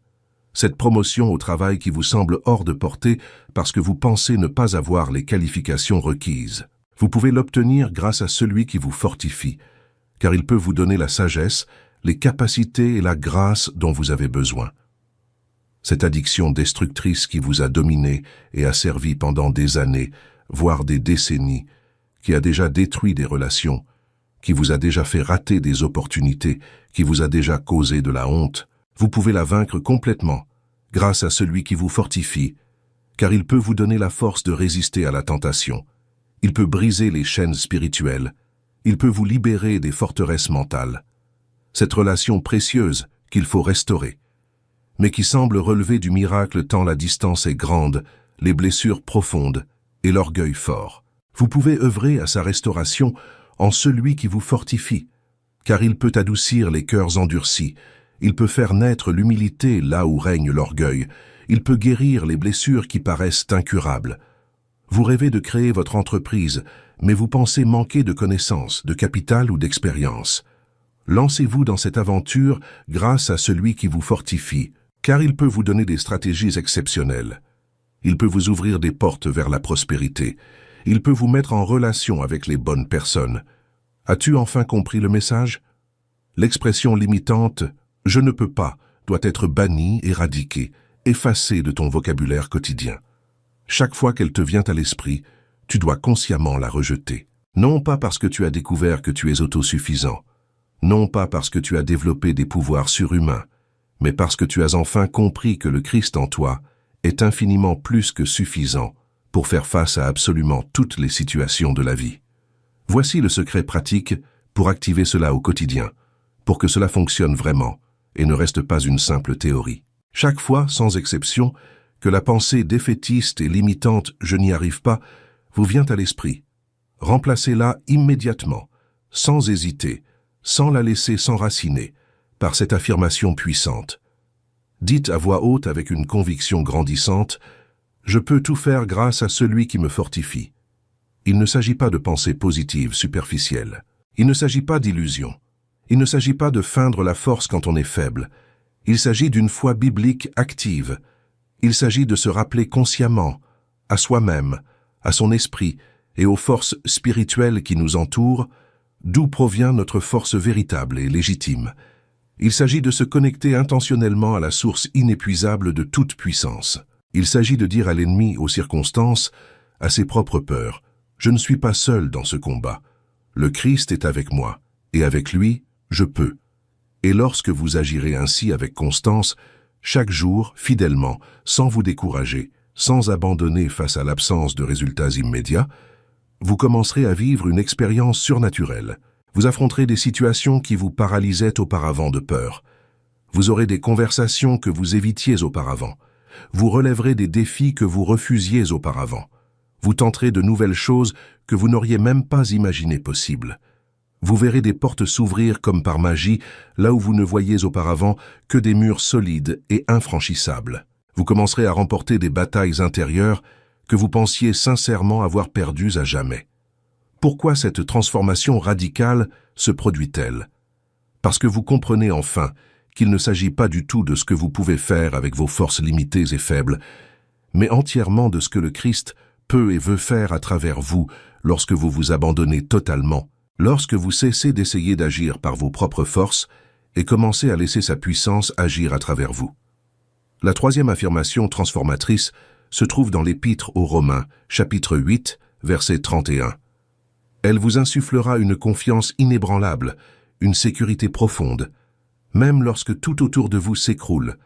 Cette promotion au travail qui vous semble hors de portée parce que vous pensez ne pas avoir les qualifications requises. Vous pouvez l'obtenir grâce à celui qui vous fortifie, car il peut vous donner la sagesse, les capacités et la grâce dont vous avez besoin. Cette addiction destructrice qui vous a dominé et a servi pendant des années, voire des décennies, qui a déjà détruit des relations, qui vous a déjà fait rater des opportunités, qui vous a déjà causé de la honte, vous pouvez la vaincre complètement, grâce à celui qui vous fortifie, car il peut vous donner la force de résister à la tentation. Il peut briser les chaînes spirituelles. Il peut vous libérer des forteresses mentales. Cette relation précieuse qu'il faut restaurer, mais qui semble relever du miracle tant la distance est grande, les blessures profondes et l'orgueil fort. Vous pouvez œuvrer à sa restauration en celui qui vous fortifie, car il peut adoucir les cœurs endurcis, il peut faire naître l'humilité là où règne l'orgueil, il peut guérir les blessures qui paraissent incurables. Vous rêvez de créer votre entreprise, mais vous pensez manquer de connaissances, de capital ou d'expérience. Lancez-vous dans cette aventure grâce à celui qui vous fortifie, car il peut vous donner des stratégies exceptionnelles. Il peut vous ouvrir des portes vers la prospérité. Il peut vous mettre en relation avec les bonnes personnes. As-tu enfin compris le message? L'expression limitante « je ne peux pas » doit être bannie, éradiquée, effacée de ton vocabulaire quotidien. Chaque fois qu'elle te vient à l'esprit, tu dois consciemment la rejeter. Non pas parce que tu as découvert que tu es autosuffisant, non pas parce que tu as développé des pouvoirs surhumains, mais parce que tu as enfin compris que le Christ en toi est infiniment plus que suffisant pour faire face à absolument toutes les situations de la vie. Voici le secret pratique pour activer cela au quotidien, pour que cela fonctionne vraiment et ne reste pas une simple théorie. Chaque fois, sans exception, que la pensée défaitiste et limitante « je n'y arrive pas » vous vient à l'esprit, remplacez-la immédiatement, sans hésiter, sans la laisser s'enraciner, par cette affirmation puissante. Dites à voix haute avec une conviction grandissante « Je peux tout faire grâce à celui qui me fortifie ». Il ne s'agit pas de pensées positives superficielles. Il ne s'agit pas d'illusions. Il ne s'agit pas de feindre la force quand on est faible. Il s'agit d'une foi biblique active. Il s'agit de se rappeler consciemment, à soi-même, à son esprit et aux forces spirituelles qui nous entourent, d'où provient notre force véritable et légitime. Il s'agit de se connecter intentionnellement à la source inépuisable de toute puissance. Il s'agit de dire à l'ennemi, aux circonstances, à ses propres peurs, « Je ne suis pas seul dans ce combat. Le Christ est avec moi, et avec lui, je peux. » Et lorsque vous agirez ainsi avec constance, chaque jour, fidèlement, sans vous décourager, sans abandonner face à l'absence de résultats immédiats, vous commencerez à vivre une expérience surnaturelle. Vous affronterez des situations qui vous paralysaient auparavant de peur. Vous aurez des conversations que vous évitiez auparavant. Vous relèverez des défis que vous refusiez auparavant. Vous tenterez de nouvelles choses que vous n'auriez même pas imaginées possibles. Vous verrez des portes s'ouvrir comme par magie, là où vous ne voyiez auparavant que des murs solides et infranchissables. Vous commencerez à remporter des batailles intérieures que vous pensiez sincèrement avoir perdues à jamais. Pourquoi cette transformation radicale se produit-elle? Parce que vous comprenez enfin qu'il ne s'agit pas du tout de ce que vous pouvez faire avec vos forces limitées et faibles, mais entièrement de ce que le Christ peut et veut faire à travers vous lorsque vous vous abandonnez totalement, lorsque vous cessez d'essayer d'agir par vos propres forces et commencez à laisser sa puissance agir à travers vous. La troisième affirmation transformatrice se trouve dans l'Épître aux Romains, chapitre 8, verset 31. Elle vous insufflera une confiance inébranlable, une sécurité profonde, même lorsque tout autour de vous s'écroule,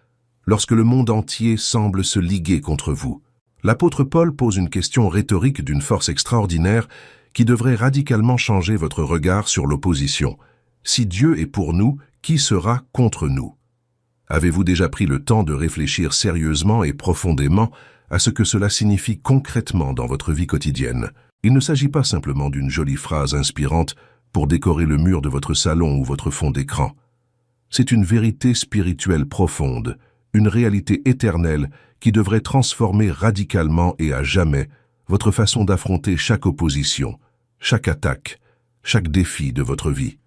lorsque le monde entier semble se liguer contre vous. L'apôtre Paul pose une question rhétorique d'une force extraordinaire qui devrait radicalement changer votre regard sur l'opposition. Si Dieu est pour nous, qui sera contre nous? Avez-vous déjà pris le temps de réfléchir sérieusement et profondément à ce que cela signifie concrètement dans votre vie quotidienne? Il ne s'agit pas simplement d'une jolie phrase inspirante pour décorer le mur de votre salon ou votre fond d'écran. C'est une vérité spirituelle profonde, une réalité éternelle qui devrait transformer radicalement et à jamais votre façon d'affronter chaque opposition, chaque attaque, chaque défi de votre vie.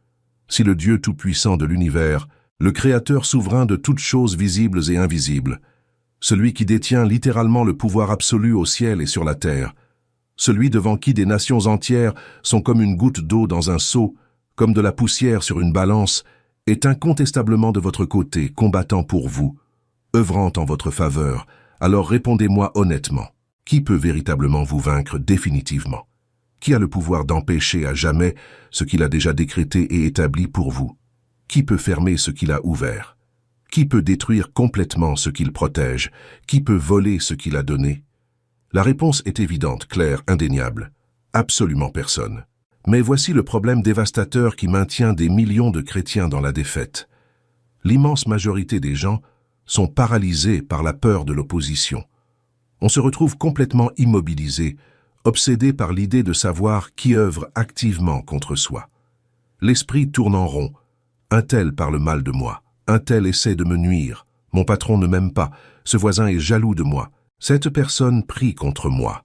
Si le Dieu tout-puissant de l'univers, le Créateur souverain de toutes choses visibles et invisibles, celui qui détient littéralement le pouvoir absolu au ciel et sur la terre, celui devant qui des nations entières sont comme une goutte d'eau dans un seau, comme de la poussière sur une balance, est incontestablement de votre côté, combattant pour vous, œuvrant en votre faveur, alors répondez-moi honnêtement. Qui peut véritablement vous vaincre définitivement? Qui a le pouvoir d'empêcher à jamais ce qu'il a déjà décrété et établi pour vous? Qui peut fermer ce qu'il a ouvert? Qui peut détruire complètement ce qu'il protège? Qui peut voler ce qu'il a donné? La réponse est évidente, claire, indéniable. Absolument personne. Mais voici le problème dévastateur qui maintient des millions de chrétiens dans la défaite. L'immense majorité des gens sont paralysés par la peur de l'opposition. On se retrouve complètement immobilisé, obsédé par l'idée de savoir qui œuvre activement contre soi. L'esprit tourne en rond. Un tel parle mal de moi. Un tel essaie de me nuire. Mon patron ne m'aime pas. Ce voisin est jaloux de moi. Cette personne prie contre moi.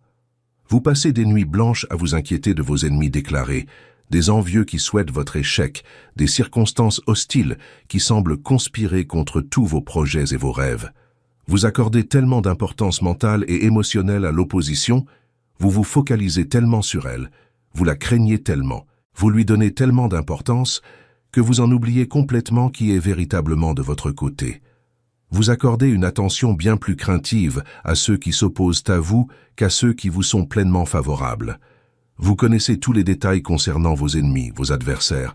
Vous passez des nuits blanches à vous inquiéter de vos ennemis déclarés, des envieux qui souhaitent votre échec, des circonstances hostiles qui semblent conspirer contre tous vos projets et vos rêves. Vous accordez tellement d'importance mentale et émotionnelle à l'opposition, vous vous focalisez tellement sur elle, vous la craignez tellement, vous lui donnez tellement d'importance que vous en oubliez complètement qui est véritablement de votre côté. Vous accordez une attention bien plus craintive à ceux qui s'opposent à vous qu'à ceux qui vous sont pleinement favorables. Vous connaissez tous les détails concernant vos ennemis, vos adversaires,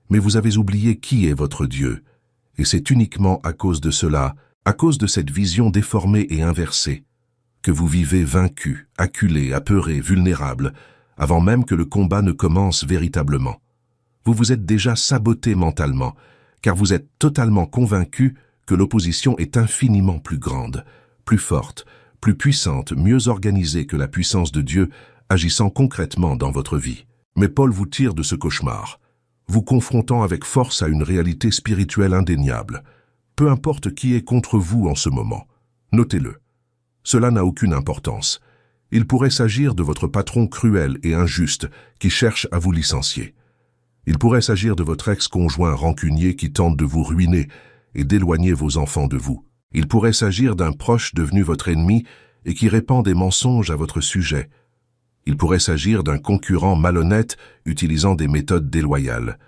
mais vous avez oublié qui est votre Dieu. Et c'est uniquement à cause de cela, à cause de cette vision déformée et inversée, que vous vivez vaincu, acculé, apeuré, vulnérable, avant même que le combat ne commence véritablement. Vous vous êtes déjà saboté mentalement, car vous êtes totalement convaincu que l'opposition est infiniment plus grande, plus forte, plus puissante, mieux organisée que la puissance de Dieu agissant concrètement dans votre vie. Mais Paul vous tire de ce cauchemar, vous confrontant avec force à une réalité spirituelle indéniable. Peu importe qui est contre vous en ce moment, notez-le. Cela n'a aucune importance. Il pourrait s'agir de votre patron cruel et injuste qui cherche à vous licencier. Il pourrait s'agir de votre ex-conjoint rancunier qui tente de vous ruiner et d'éloigner vos enfants de vous. Il pourrait s'agir d'un proche devenu votre ennemi et qui répand des mensonges à votre sujet. Il pourrait s'agir d'un concurrent malhonnête utilisant des méthodes déloyales.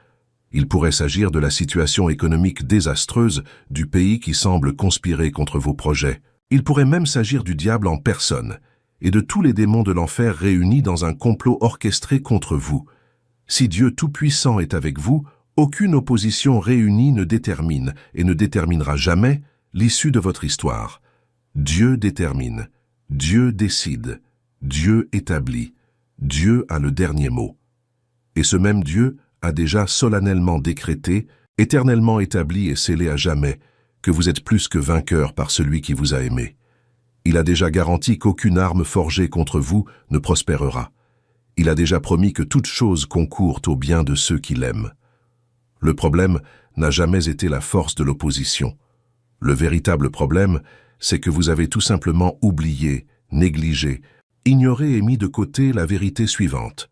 Il pourrait s'agir de la situation économique désastreuse du pays qui semble conspirer contre vos projets. Il pourrait même s'agir du diable en personne et de tous les démons de l'enfer réunis dans un complot orchestré contre vous. Si Dieu Tout-Puissant est avec vous, aucune opposition réunie ne détermine et ne déterminera jamais l'issue de votre histoire. Dieu détermine, Dieu décide, Dieu établit, Dieu a le dernier mot. Et ce même Dieu a déjà solennellement décrété, éternellement établi et scellé à jamais, que vous êtes plus que vainqueur par celui qui vous a aimé. Il a déjà garanti qu'aucune arme forgée contre vous ne prospérera. Il a déjà promis que toute chose concourt au bien de ceux qui l'aiment. Le problème n'a jamais été la force de l'opposition. Le véritable problème, c'est que vous avez tout simplement oublié, négligé, ignoré et mis de côté la vérité suivante.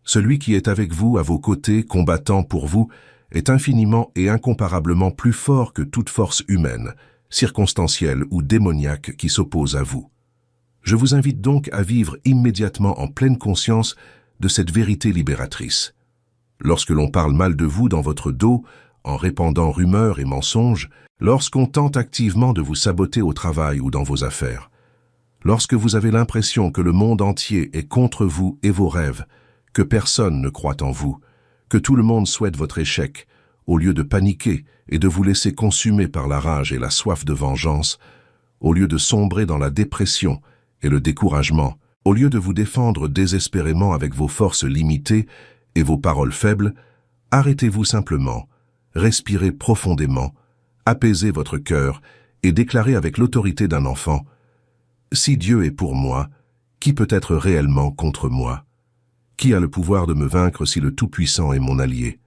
Celui qui est avec vous, à vos côtés, combattant pour vous, est infiniment et incomparablement plus fort que toute force humaine, circonstancielle ou démoniaque qui s'oppose à vous. Je vous invite donc à vivre immédiatement en pleine conscience de cette vérité libératrice. Lorsque l'on parle mal de vous dans votre dos, en répandant rumeurs et mensonges, lorsqu'on tente activement de vous saboter au travail ou dans vos affaires, lorsque vous avez l'impression que le monde entier est contre vous et vos rêves, que personne ne croit en vous, que tout le monde souhaite votre échec, au lieu de paniquer et de vous laisser consumer par la rage et la soif de vengeance, au lieu de sombrer dans la dépression et le découragement, au lieu de vous défendre désespérément avec vos forces limitées et vos paroles faibles, arrêtez-vous simplement, respirez profondément, apaisez votre cœur et déclarez avec l'autorité d'un enfant « Si Dieu est pour moi, qui peut être réellement contre moi? Qui a le pouvoir de me vaincre si le Tout-Puissant est mon allié ?»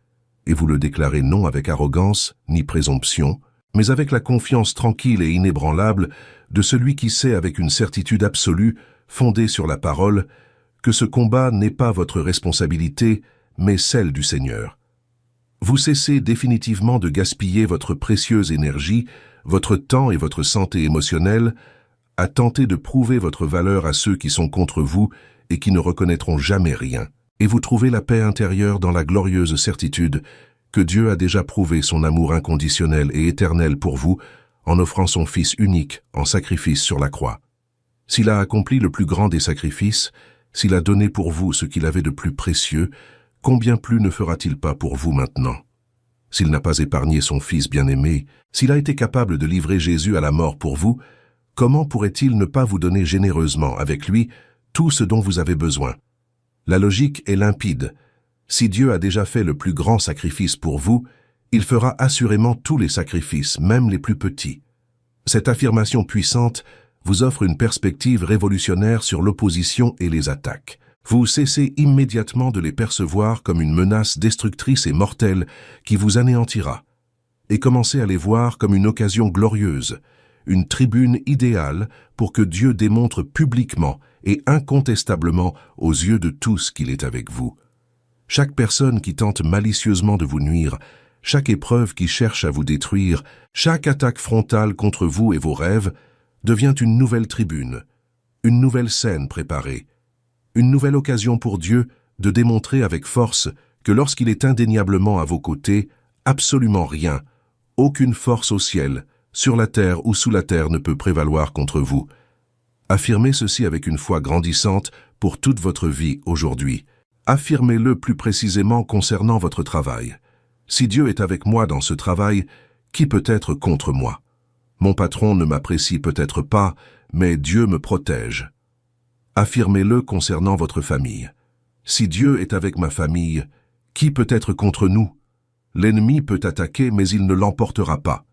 Et vous le déclarez non avec arrogance ni présomption, mais avec la confiance tranquille et inébranlable de celui qui sait avec une certitude absolue, fondée sur la parole, que ce combat n'est pas votre responsabilité, mais celle du Seigneur. Vous cessez définitivement de gaspiller votre précieuse énergie, votre temps et votre santé émotionnelle à tenter de prouver votre valeur à ceux qui sont contre vous et qui ne reconnaîtront jamais rien. et vous trouvez la paix intérieure dans la glorieuse certitude que Dieu a déjà prouvé son amour inconditionnel et éternel pour vous en offrant son Fils unique en sacrifice sur la croix. S'il a accompli le plus grand des sacrifices, s'il a donné pour vous ce qu'il avait de plus précieux, combien plus ne fera-t-il pas pour vous maintenant? S'il n'a pas épargné son Fils bien-aimé, s'il a été capable de livrer Jésus à la mort pour vous, comment pourrait-il ne pas vous donner généreusement avec lui tout ce dont vous avez besoin? La logique est limpide. Si Dieu a déjà fait le plus grand sacrifice pour vous, il fera assurément tous les sacrifices, même les plus petits. Cette affirmation puissante vous offre une perspective révolutionnaire sur l'opposition et les attaques. Vous cessez immédiatement de les percevoir comme une menace destructrice et mortelle qui vous anéantira, et commencez à les voir comme une occasion glorieuse, une tribune idéale pour que Dieu démontre publiquement et incontestablement aux yeux de tous qu'il est avec vous. Chaque personne qui tente malicieusement de vous nuire, chaque épreuve qui cherche à vous détruire, chaque attaque frontale contre vous et vos rêves devient une nouvelle tribune, une nouvelle scène préparée, une nouvelle occasion pour Dieu de démontrer avec force que lorsqu'il est indéniablement à vos côtés, absolument rien, aucune force au ciel, sur la terre ou sous la terre ne peut prévaloir contre vous. Affirmez ceci avec une foi grandissante pour toute votre vie aujourd'hui. Affirmez-le plus précisément concernant votre travail. Si Dieu est avec moi dans ce travail, qui peut être contre moi? Mon patron ne m'apprécie peut-être pas, mais Dieu me protège. Affirmez-le concernant votre famille. Si Dieu est avec ma famille, qui peut être contre nous? L'ennemi peut attaquer, mais il ne l'emportera pas.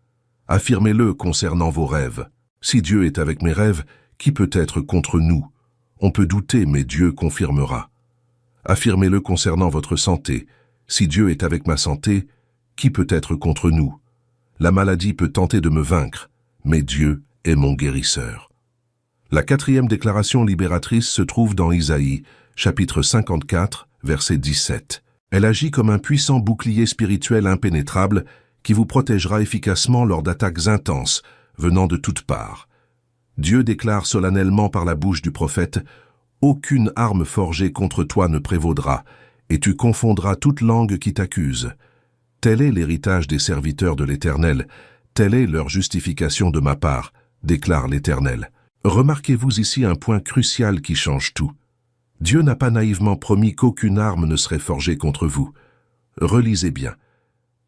Affirmez-le concernant vos rêves. Si Dieu est avec mes rêves, qui peut être contre nous? On peut douter, mais Dieu confirmera. Affirmez-le concernant votre santé. Si Dieu est avec ma santé, qui peut être contre nous? La maladie peut tenter de me vaincre, mais Dieu est mon guérisseur. La quatrième déclaration libératrice se trouve dans Isaïe, chapitre 54, verset 17. Elle agit comme un puissant bouclier spirituel impénétrable qui vous protégera efficacement lors d'attaques intenses venant de toutes parts. Dieu déclare solennellement par la bouche du prophète « Aucune arme forgée contre toi ne prévaudra, et tu confondras toute langue qui t'accuse. Tel est l'héritage des serviteurs de l'Éternel, telle est leur justification de ma part, déclare l'Éternel. » Remarquez-vous ici un point crucial qui change tout. Dieu n'a pas naïvement promis qu'aucune arme ne serait forgée contre vous. Relisez bien.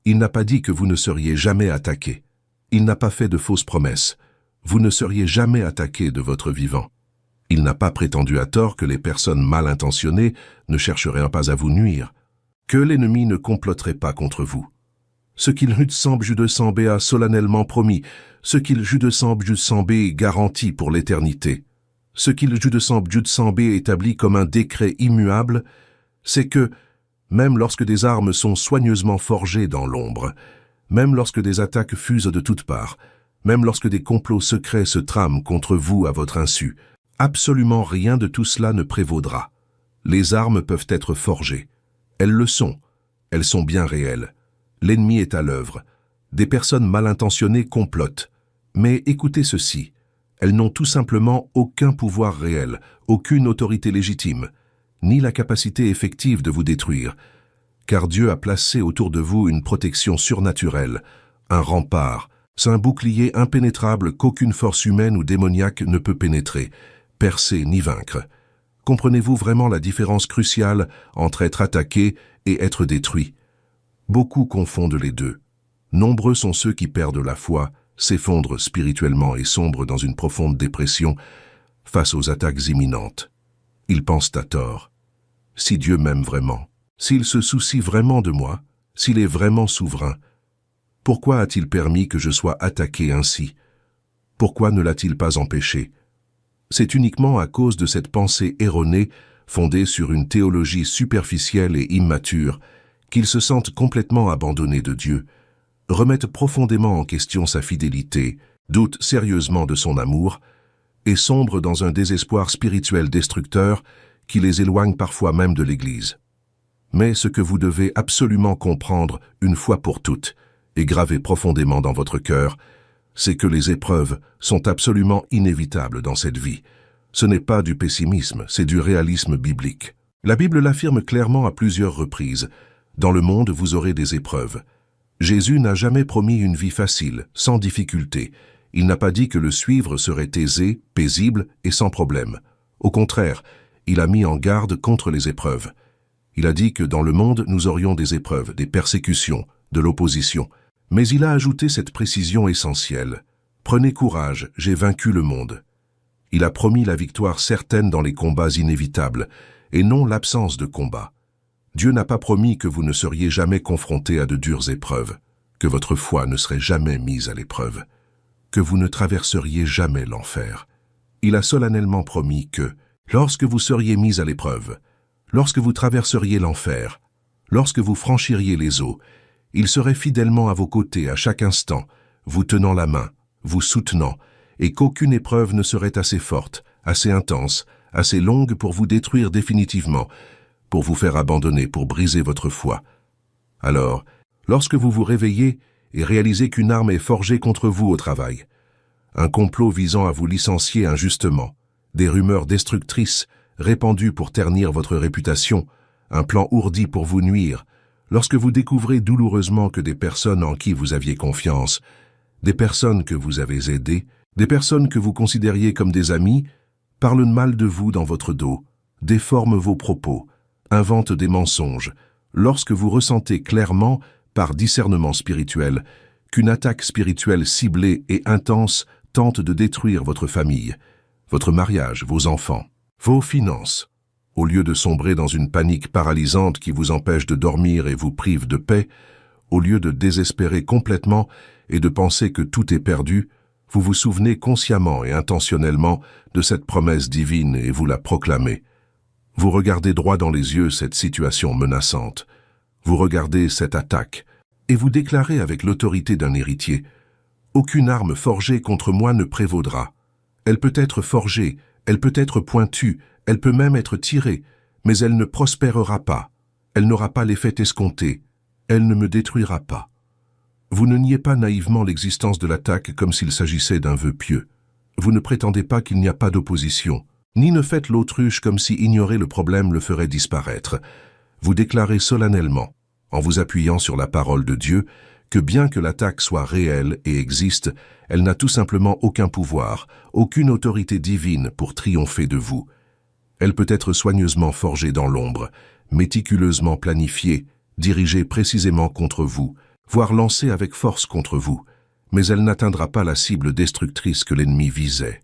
Il n'a pas dit que vous ne seriez jamais attaqué. Il n'a pas fait de fausses promesses. Vous ne seriez jamais attaqué de votre vivant. Il n'a pas prétendu à tort que les personnes mal intentionnées ne chercheraient pas à vous nuire, que l'ennemi ne comploterait pas contre vous. Ce qu'il Jude a solennellement promis, ce qu'il Jude garantit pour l'éternité, ce qu'il Jude établit comme un décret immuable, c'est que, même lorsque des armes sont soigneusement forgées dans l'ombre, même lorsque des attaques fusent de toutes parts, même lorsque des complots secrets se trament contre vous à votre insu, absolument rien de tout cela ne prévaudra. Les armes peuvent être forgées. Elles le sont. Elles sont bien réelles. L'ennemi est à l'œuvre. Des personnes mal intentionnées complotent. Mais écoutez ceci. Elles n'ont tout simplement aucun pouvoir réel, aucune autorité légitime, ni la capacité effective de vous détruire. Car Dieu a placé autour de vous une protection surnaturelle, un rempart, un bouclier impénétrable qu'aucune force humaine ou démoniaque ne peut pénétrer, percer ni vaincre. Comprenez-vous vraiment la différence cruciale entre être attaqué et être détruit? Beaucoup confondent les deux. Nombreux sont ceux qui perdent la foi, s'effondrent spirituellement et sombrent dans une profonde dépression face aux attaques imminentes. Ils pensent à tort. Si Dieu m'aime vraiment, s'il se soucie vraiment de moi, s'il est vraiment souverain, pourquoi a-t-il permis que je sois attaqué ainsi? Pourquoi ne l'a-t-il pas empêché? C'est uniquement à cause de cette pensée erronée, fondée sur une théologie superficielle et immature, qu'ils se sentent complètement abandonnés de Dieu, remettent profondément en question sa fidélité, doutent sérieusement de son amour, et sombrent dans un désespoir spirituel destructeur qui les éloigne parfois même de l'Église. Mais ce que vous devez absolument comprendre une fois pour toutes, et gravé profondément dans votre cœur, c'est que les épreuves sont absolument inévitables dans cette vie. Ce n'est pas du pessimisme, c'est du réalisme biblique. La Bible l'affirme clairement à plusieurs reprises. Dans le monde, vous aurez des épreuves. Jésus n'a jamais promis une vie facile, sans difficulté. Il n'a pas dit que le suivre serait aisé, paisible et sans problème. Au contraire, il a mis en garde contre les épreuves. Il a dit que dans le monde, nous aurions des épreuves, des persécutions, de l'opposition. Mais il a ajouté cette précision essentielle. Prenez courage, j'ai vaincu le monde. Il a promis la victoire certaine dans les combats inévitables, et non l'absence de combat. Dieu n'a pas promis que vous ne seriez jamais confrontés à de dures épreuves, que votre foi ne serait jamais mise à l'épreuve, que vous ne traverseriez jamais l'enfer. Il a solennellement promis que, lorsque vous seriez mis à l'épreuve, lorsque vous traverseriez l'enfer, lorsque vous franchiriez les eaux, il serait fidèlement à vos côtés à chaque instant, vous tenant la main, vous soutenant, et qu'aucune épreuve ne serait assez forte, assez intense, assez longue pour vous détruire définitivement, pour vous faire abandonner, pour briser votre foi. Alors, lorsque vous vous réveillez et réalisez qu'une arme est forgée contre vous au travail, un complot visant à vous licencier injustement, des rumeurs destructrices répandues pour ternir votre réputation, un plan ourdi pour vous nuire, lorsque vous découvrez douloureusement que des personnes en qui vous aviez confiance, des personnes que vous avez aidées, des personnes que vous considériez comme des amis, parlent mal de vous dans votre dos, déforment vos propos, inventent des mensonges, lorsque vous ressentez clairement, par discernement spirituel, qu'une attaque spirituelle ciblée et intense tente de détruire votre famille, votre mariage, vos enfants, vos finances. Au lieu de sombrer dans une panique paralysante qui vous empêche de dormir et vous prive de paix, au lieu de désespérer complètement et de penser que tout est perdu, vous vous souvenez consciemment et intentionnellement de cette promesse divine et vous la proclamez. Vous regardez droit dans les yeux cette situation menaçante. Vous regardez cette attaque et vous déclarez avec l'autorité d'un héritier « Aucune arme forgée contre moi ne prévaudra. Elle peut être forgée, elle peut être pointue, elle peut même être tirée, mais elle ne prospérera pas. Elle n'aura pas l'effet escompté. Elle ne me détruira pas. » Vous ne niez pas naïvement l'existence de l'attaque comme s'il s'agissait d'un vœu pieux. Vous ne prétendez pas qu'il n'y a pas d'opposition, ni ne faites l'autruche comme si ignorer le problème le ferait disparaître. Vous déclarez solennellement, en vous appuyant sur la parole de Dieu, que bien que l'attaque soit réelle et existe, elle n'a tout simplement aucun pouvoir, aucune autorité divine pour triompher de vous. Elle peut être soigneusement forgée dans l'ombre, méticuleusement planifiée, dirigée précisément contre vous, voire lancée avec force contre vous, mais elle n'atteindra pas la cible destructrice que l'ennemi visait.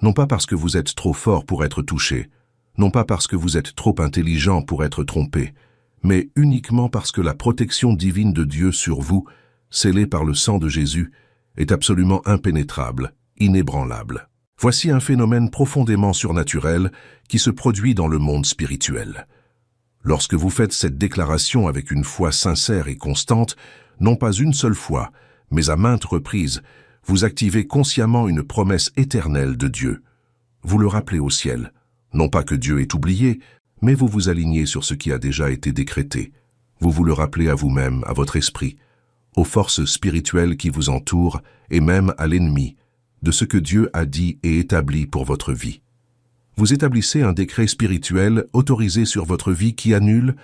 Non pas parce que vous êtes trop fort pour être touché, non pas parce que vous êtes trop intelligent pour être trompé, mais uniquement parce que la protection divine de Dieu sur vous, scellée par le sang de Jésus, est absolument impénétrable, inébranlable. Voici un phénomène profondément surnaturel qui se produit dans le monde spirituel. Lorsque vous faites cette déclaration avec une foi sincère et constante, non pas une seule fois, mais à maintes reprises, vous activez consciemment une promesse éternelle de Dieu. Vous le rappelez au ciel. Non pas que Dieu ait oublié, mais vous vous alignez sur ce qui a déjà été décrété. Vous vous le rappelez à vous-même, à votre esprit, aux forces spirituelles qui vous entourent et même à l'ennemi, de ce que Dieu a dit et établi pour votre vie. Vous établissez un décret spirituel autorisé sur votre vie qui annule,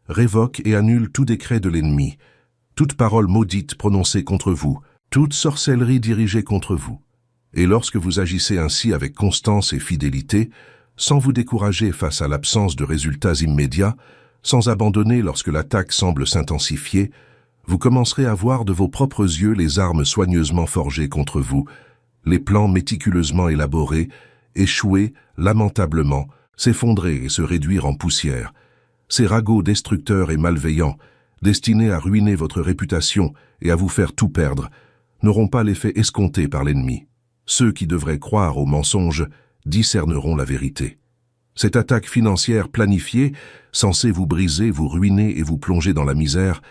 révoque et annule tout décret de l'ennemi, toute parole maudite prononcée contre vous, toute sorcellerie dirigée contre vous. Et lorsque vous agissez ainsi avec constance et fidélité, sans vous décourager face à l'absence de résultats immédiats, sans abandonner lorsque l'attaque semble s'intensifier, vous commencerez à voir de vos propres yeux les armes soigneusement forgées contre vous, les plans méticuleusement élaborés, échouer lamentablement, s'effondrer et se réduire en poussière. Ces ragots destructeurs et malveillants, destinés à ruiner votre réputation et à vous faire tout perdre, n'auront pas l'effet escompté par l'ennemi. Ceux qui devraient croire aux mensonges discerneront la vérité. Cette attaque financière planifiée, censée vous briser, vous ruiner et vous plonger dans la misère,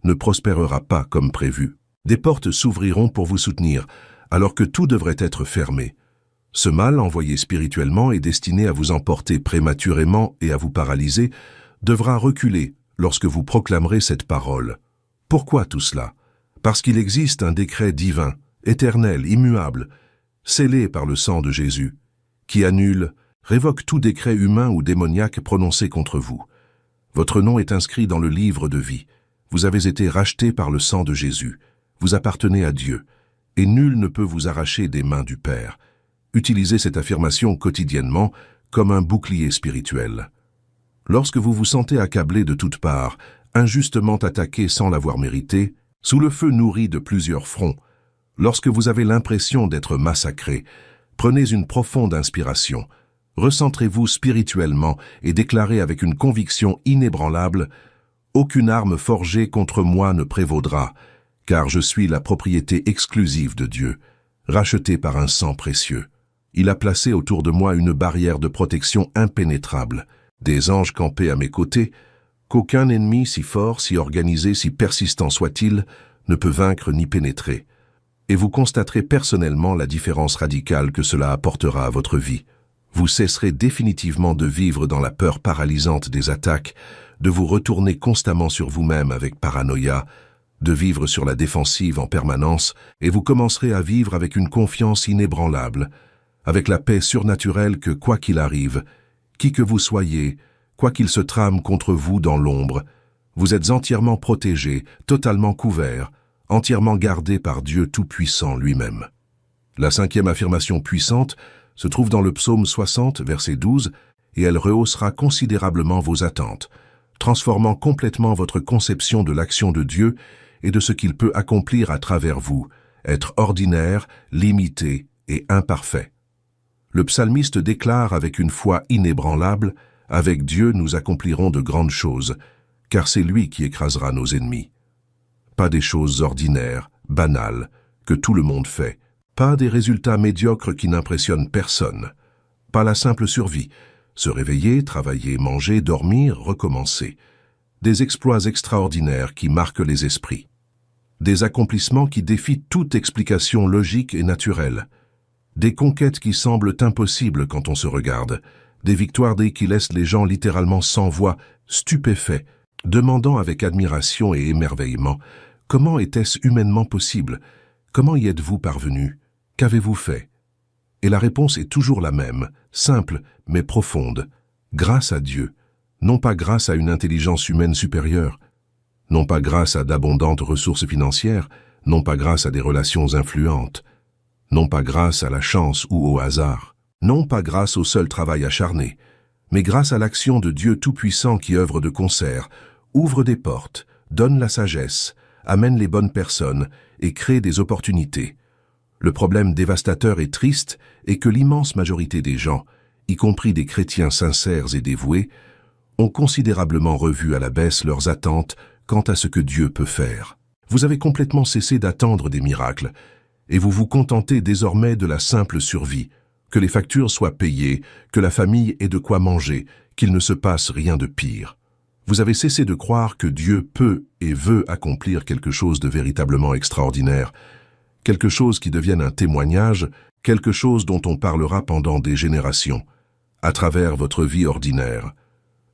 ne prospérera pas comme prévu. Des portes s'ouvriront pour vous soutenir, alors que tout devrait être fermé. Ce mal, envoyé spirituellement et destiné à vous emporter prématurément et à vous paralyser, devra reculer lorsque vous proclamerez cette parole. Pourquoi tout cela? Parce qu'il existe un décret divin, éternel, immuable, scellé par le sang de Jésus, qui annule, révoque tout décret humain ou démoniaque prononcé contre vous. Votre nom est inscrit dans le livre de vie. Vous avez été racheté par le sang de Jésus. Vous appartenez à Dieu, et nul ne peut vous arracher des mains du Père. Utilisez cette affirmation quotidiennement comme un bouclier spirituel. Lorsque vous vous sentez accablé de toutes parts, injustement attaqué sans l'avoir mérité, sous le feu nourri de plusieurs fronts, lorsque vous avez l'impression d'être massacré, prenez une profonde inspiration, recentrez-vous spirituellement et déclarez avec une conviction inébranlable « Aucune arme forgée contre moi ne prévaudra, car je suis la propriété exclusive de Dieu, rachetée par un sang précieux. Il a placé autour de moi une barrière de protection impénétrable, des anges campés à mes côtés, qu'aucun ennemi, si fort, si organisé, si persistant soit-il, ne peut vaincre ni pénétrer. Et vous constaterez personnellement la différence radicale que cela apportera à votre vie. Vous cesserez définitivement de vivre dans la peur paralysante des attaques, de vous retourner constamment sur vous-même avec paranoïa, de vivre sur la défensive en permanence, et vous commencerez à vivre avec une confiance inébranlable, avec la paix surnaturelle que, quoi qu'il arrive, qui que vous soyez, quoi qu'il se trame contre vous dans l'ombre, vous êtes entièrement protégé, totalement couvert, entièrement gardé par Dieu Tout-Puissant lui-même. La 5e affirmation puissante se trouve dans le psaume 60, verset 12, et elle rehaussera considérablement vos attentes, transformant complètement votre conception de l'action de Dieu et de ce qu'il peut accomplir à travers vous, être ordinaire, limité et imparfait. Le psalmiste déclare avec une foi inébranlable « Avec Dieu nous accomplirons de grandes choses, car c'est lui qui écrasera nos ennemis. » Pas des choses ordinaires, banales, que tout le monde fait, pas des résultats médiocres qui n'impressionnent personne, pas la simple survie, se réveiller, travailler, manger, dormir, recommencer. Des exploits extraordinaires qui marquent les esprits. Des accomplissements qui défient toute explication logique et naturelle. Des conquêtes qui semblent impossibles quand on se regarde. Des victoires qui laissent les gens littéralement sans voix, stupéfaits, demandant avec admiration et émerveillement « Comment était-ce humainement possible? Comment y êtes-vous parvenu? Qu'avez-vous fait ?» Et la réponse est toujours la même, simple mais profonde. Grâce à Dieu, non pas grâce à une intelligence humaine supérieure, non pas grâce à d'abondantes ressources financières, non pas grâce à des relations influentes, non pas grâce à la chance ou au hasard, non pas grâce au seul travail acharné, mais grâce à l'action de Dieu Tout-Puissant qui œuvre de concert, ouvre des portes, donne la sagesse, amène les bonnes personnes et crée des opportunités. Le problème dévastateur et triste est que l'immense majorité des gens, y compris des chrétiens sincères et dévoués, ont considérablement revu à la baisse leurs attentes quant à ce que Dieu peut faire. Vous avez complètement cessé d'attendre des miracles, et vous vous contentez désormais de la simple survie, que les factures soient payées, que la famille ait de quoi manger, qu'il ne se passe rien de pire. Vous avez cessé de croire que Dieu peut et veut accomplir quelque chose de véritablement extraordinaire, quelque chose qui devienne un témoignage, quelque chose dont on parlera pendant des générations, à travers votre vie ordinaire.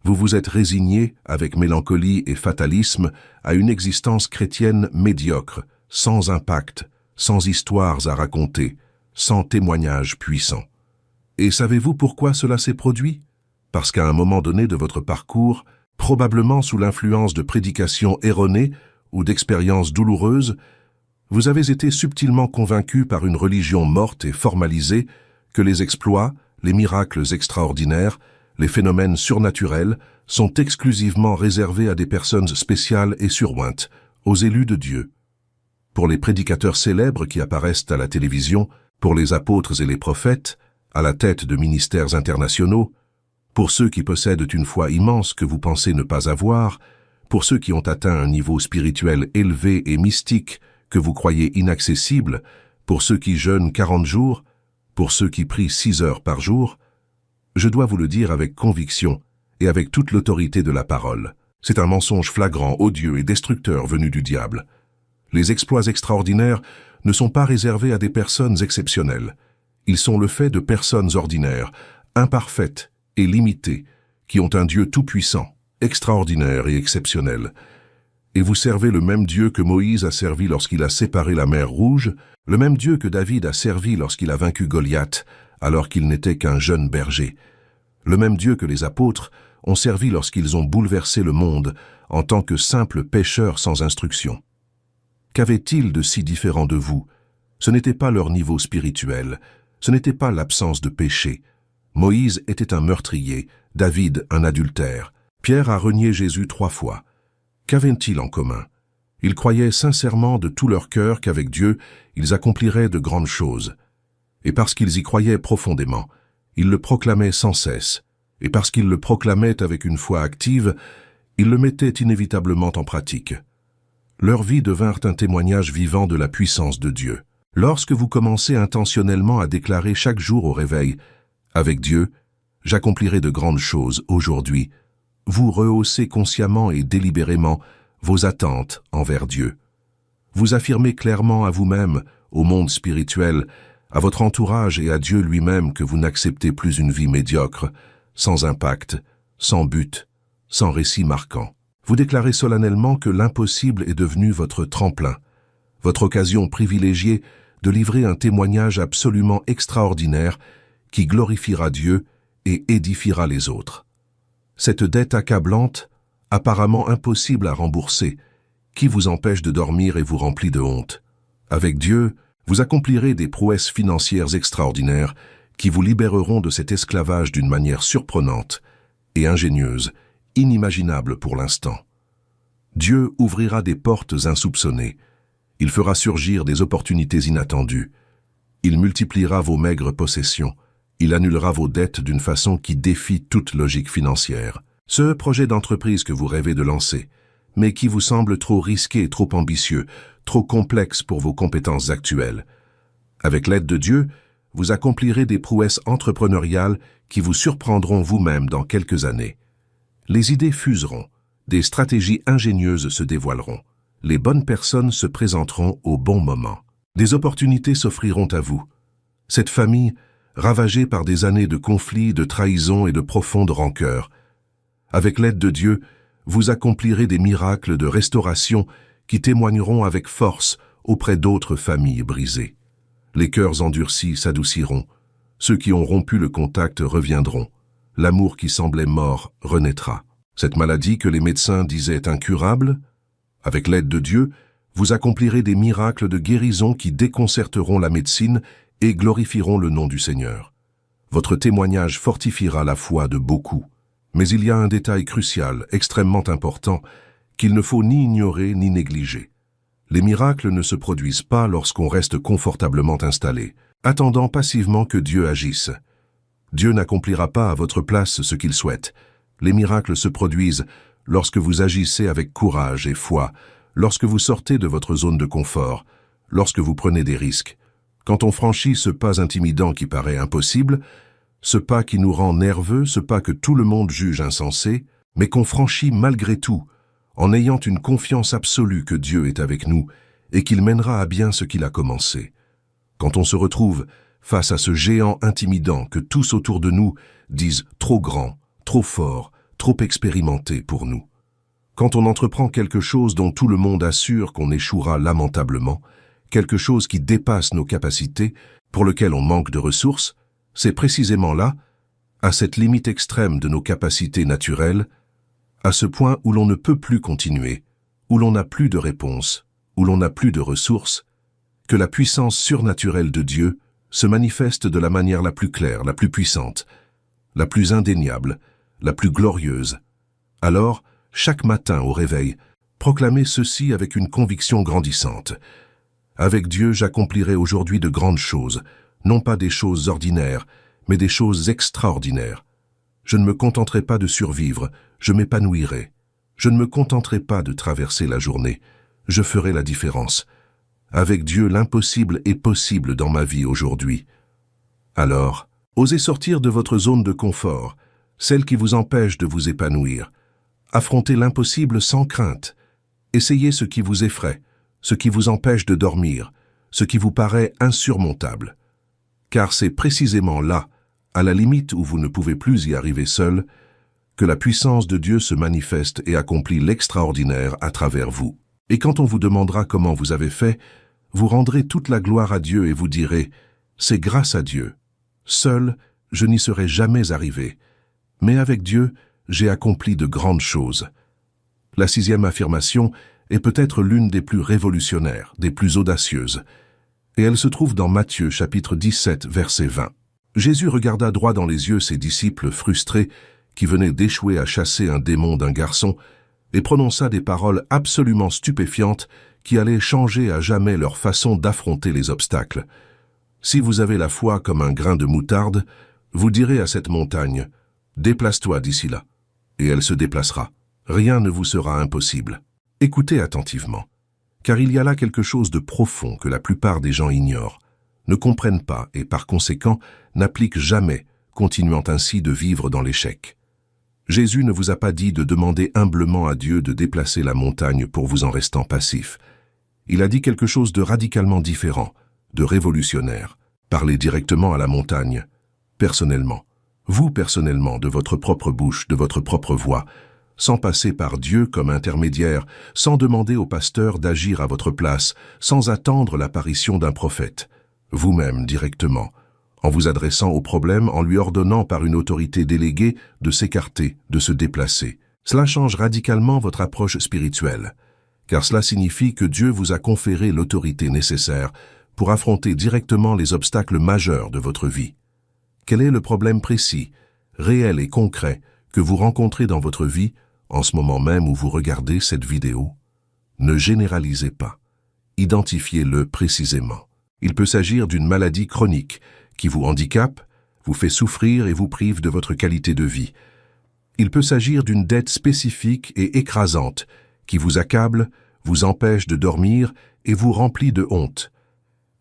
Vous vous êtes résigné, avec mélancolie et fatalisme, à une existence chrétienne médiocre, sans impact, sans histoires à raconter, sans témoignages puissants. Et savez-vous pourquoi cela s'est produit? Parce qu'à un moment donné de votre parcours, probablement sous l'influence de prédications erronées ou d'expériences douloureuses, vous avez été subtilement convaincu par une religion morte et formalisée que les exploits, les miracles extraordinaires, les phénomènes surnaturels sont exclusivement réservés à des personnes spéciales et surointes, aux élus de Dieu. Pour les prédicateurs célèbres qui apparaissent à la télévision, pour les apôtres et les prophètes, à la tête de ministères internationaux, pour ceux qui possèdent une foi immense que vous pensez ne pas avoir, pour ceux qui ont atteint un niveau spirituel élevé et mystique que vous croyez inaccessible, pour ceux qui jeûnent 40 jours, pour ceux qui prient 6 heures par jour, je dois vous le dire avec conviction et avec toute l'autorité de la parole. C'est un mensonge flagrant, odieux et destructeur venu du diable. Les exploits extraordinaires ne sont pas réservés à des personnes exceptionnelles. Ils sont le fait de personnes ordinaires, imparfaites et limitées, qui ont un Dieu tout-puissant, extraordinaire et exceptionnel. Et vous servez le même Dieu que Moïse a servi lorsqu'il a séparé la mer Rouge, le même Dieu que David a servi lorsqu'il a vaincu Goliath, alors qu'il n'était qu'un jeune berger, Le même Dieu que les apôtres ont servi lorsqu'ils ont bouleversé le monde en tant que simples pécheurs sans instruction. Qu'avaient-ils de si différent de vous? Ce n'était pas leur niveau spirituel, ce n'était pas l'absence de péché. Moïse était un meurtrier, David un adultère. Pierre a renié Jésus 3 fois. Qu'avaient-ils en commun? Ils croyaient sincèrement de tout leur cœur qu'avec Dieu, ils accompliraient de grandes choses. Et parce qu'ils y croyaient profondément, ils le proclamaient sans cesse. Et parce qu'ils le proclamaient avec une foi active, ils le mettaient inévitablement en pratique. Leur vie devinrent un témoignage vivant de la puissance de Dieu. Lorsque vous commencez intentionnellement à déclarer chaque jour au réveil « Avec Dieu, j'accomplirai de grandes choses aujourd'hui », vous rehaussez consciemment et délibérément vos attentes envers Dieu. Vous affirmez clairement à vous-même, au monde spirituel, à votre entourage et à Dieu lui-même que vous n'acceptez plus une vie médiocre, sans impact, sans but, sans récit marquant. Vous déclarez solennellement que l'impossible est devenu votre tremplin, votre occasion privilégiée de livrer un témoignage absolument extraordinaire qui glorifiera Dieu et édifiera les autres. Cette dette accablante, apparemment impossible à rembourser, qui vous empêche de dormir et vous remplit de honte. Avec Dieu, vous accomplirez des prouesses financières extraordinaires qui vous libéreront de cet esclavage d'une manière surprenante et ingénieuse, inimaginable pour l'instant. Dieu ouvrira des portes insoupçonnées. Il fera surgir des opportunités inattendues. Il multipliera vos maigres possessions. Il annulera vos dettes d'une façon qui défie toute logique financière. Ce projet d'entreprise que vous rêvez de lancer, mais qui vous semble trop risqué et trop ambitieux, trop complexe pour vos compétences actuelles. Avec l'aide de Dieu, vous accomplirez des prouesses entrepreneuriales qui vous surprendront vous-même dans quelques années. Les idées fuseront, des stratégies ingénieuses se dévoileront, les bonnes personnes se présenteront au bon moment. Des opportunités s'offriront à vous. Cette famille, ravagée par des années de conflits, de trahisons et de profondes rancœurs, avec l'aide de Dieu, vous accomplirez des miracles de restauration qui témoigneront avec force auprès d'autres familles brisées. Les cœurs endurcis s'adouciront, ceux qui ont rompu le contact reviendront, l'amour qui semblait mort renaîtra. Cette maladie que les médecins disaient incurable, avec l'aide de Dieu, vous accomplirez des miracles de guérison qui déconcerteront la médecine et glorifieront le nom du Seigneur. Votre témoignage fortifiera la foi de beaucoup. Mais il y a un détail crucial, extrêmement important, qu'il ne faut ni ignorer ni négliger. Les miracles ne se produisent pas lorsqu'on reste confortablement installé, attendant passivement que Dieu agisse. Dieu n'accomplira pas à votre place ce qu'il souhaite. Les miracles se produisent lorsque vous agissez avec courage et foi, lorsque vous sortez de votre zone de confort, lorsque vous prenez des risques. Quand on franchit ce pas intimidant qui paraît impossible, ce pas qui nous rend nerveux, ce pas que tout le monde juge insensé, mais qu'on franchit malgré tout, en ayant une confiance absolue que Dieu est avec nous et qu'il mènera à bien ce qu'il a commencé. Quand on se retrouve face à ce géant intimidant que tous autour de nous disent trop grand, trop fort, trop expérimenté pour nous. Quand on entreprend quelque chose dont tout le monde assure qu'on échouera lamentablement, quelque chose qui dépasse nos capacités, pour lequel on manque de ressources, c'est précisément là, à cette limite extrême de nos capacités naturelles, à ce point où l'on ne peut plus continuer, où l'on n'a plus de réponse, où l'on n'a plus de ressources, que la puissance surnaturelle de Dieu se manifeste de la manière la plus claire, la plus puissante, la plus indéniable, la plus glorieuse. Alors, chaque matin au réveil, proclamez ceci avec une conviction grandissante. Avec Dieu, j'accomplirai aujourd'hui de grandes choses, non pas des choses ordinaires, mais des choses extraordinaires. Je ne me contenterai pas de survivre, je m'épanouirai. Je ne me contenterai pas de traverser la journée, je ferai la différence. Avec Dieu, l'impossible est possible dans ma vie aujourd'hui. Alors, osez sortir de votre zone de confort, celle qui vous empêche de vous épanouir. Affrontez l'impossible sans crainte. Essayez ce qui vous effraie, ce qui vous empêche de dormir, ce qui vous paraît insurmontable. Car c'est précisément là, à la limite où vous ne pouvez plus y arriver seul, que la puissance de Dieu se manifeste et accomplit l'extraordinaire à travers vous. Et quand on vous demandera comment vous avez fait, vous rendrez toute la gloire à Dieu et vous direz « C'est grâce à Dieu. Seul, je n'y serais jamais arrivé. Mais avec Dieu, j'ai accompli de grandes choses. La 6e affirmation est peut-être l'une des plus révolutionnaires, des plus audacieuses. Et elle se trouve dans Matthieu chapitre 17, verset 20. Jésus regarda droit dans les yeux ses disciples frustrés qui venaient d'échouer à chasser un démon d'un garçon et prononça des paroles absolument stupéfiantes qui allaient changer à jamais leur façon d'affronter les obstacles. Si vous avez la foi comme un grain de moutarde, vous direz à cette montagne « Déplace-toi d'ici là », et elle se déplacera. Rien ne vous sera impossible. Écoutez attentivement, car il y a là quelque chose de profond que la plupart des gens ignorent, ne comprennent pas et par conséquent n'appliquent jamais, continuant ainsi de vivre dans l'échec. Jésus ne vous a pas dit de demander humblement à Dieu de déplacer la montagne pour vous en restant passif. Il a dit quelque chose de radicalement différent, de révolutionnaire. Parlez directement à la montagne, personnellement. Vous personnellement, de votre propre bouche, de votre propre voix, sans passer par Dieu comme intermédiaire, sans demander au pasteur d'agir à votre place, sans attendre l'apparition d'un prophète. Vous-même, directement, en vous adressant au problème, en lui ordonnant par une autorité déléguée de s'écarter, de se déplacer. Cela change radicalement votre approche spirituelle, car cela signifie que Dieu vous a conféré l'autorité nécessaire pour affronter directement les obstacles majeurs de votre vie. Quel est le problème précis, réel et concret que vous rencontrez dans votre vie en ce moment même où vous regardez cette vidéo? Ne généralisez pas. Identifiez-le précisément. Il peut s'agir d'une maladie chronique qui vous handicape, vous fait souffrir et vous prive de votre qualité de vie. Il peut s'agir d'une dette spécifique et écrasante qui vous accable, vous empêche de dormir et vous remplit de honte.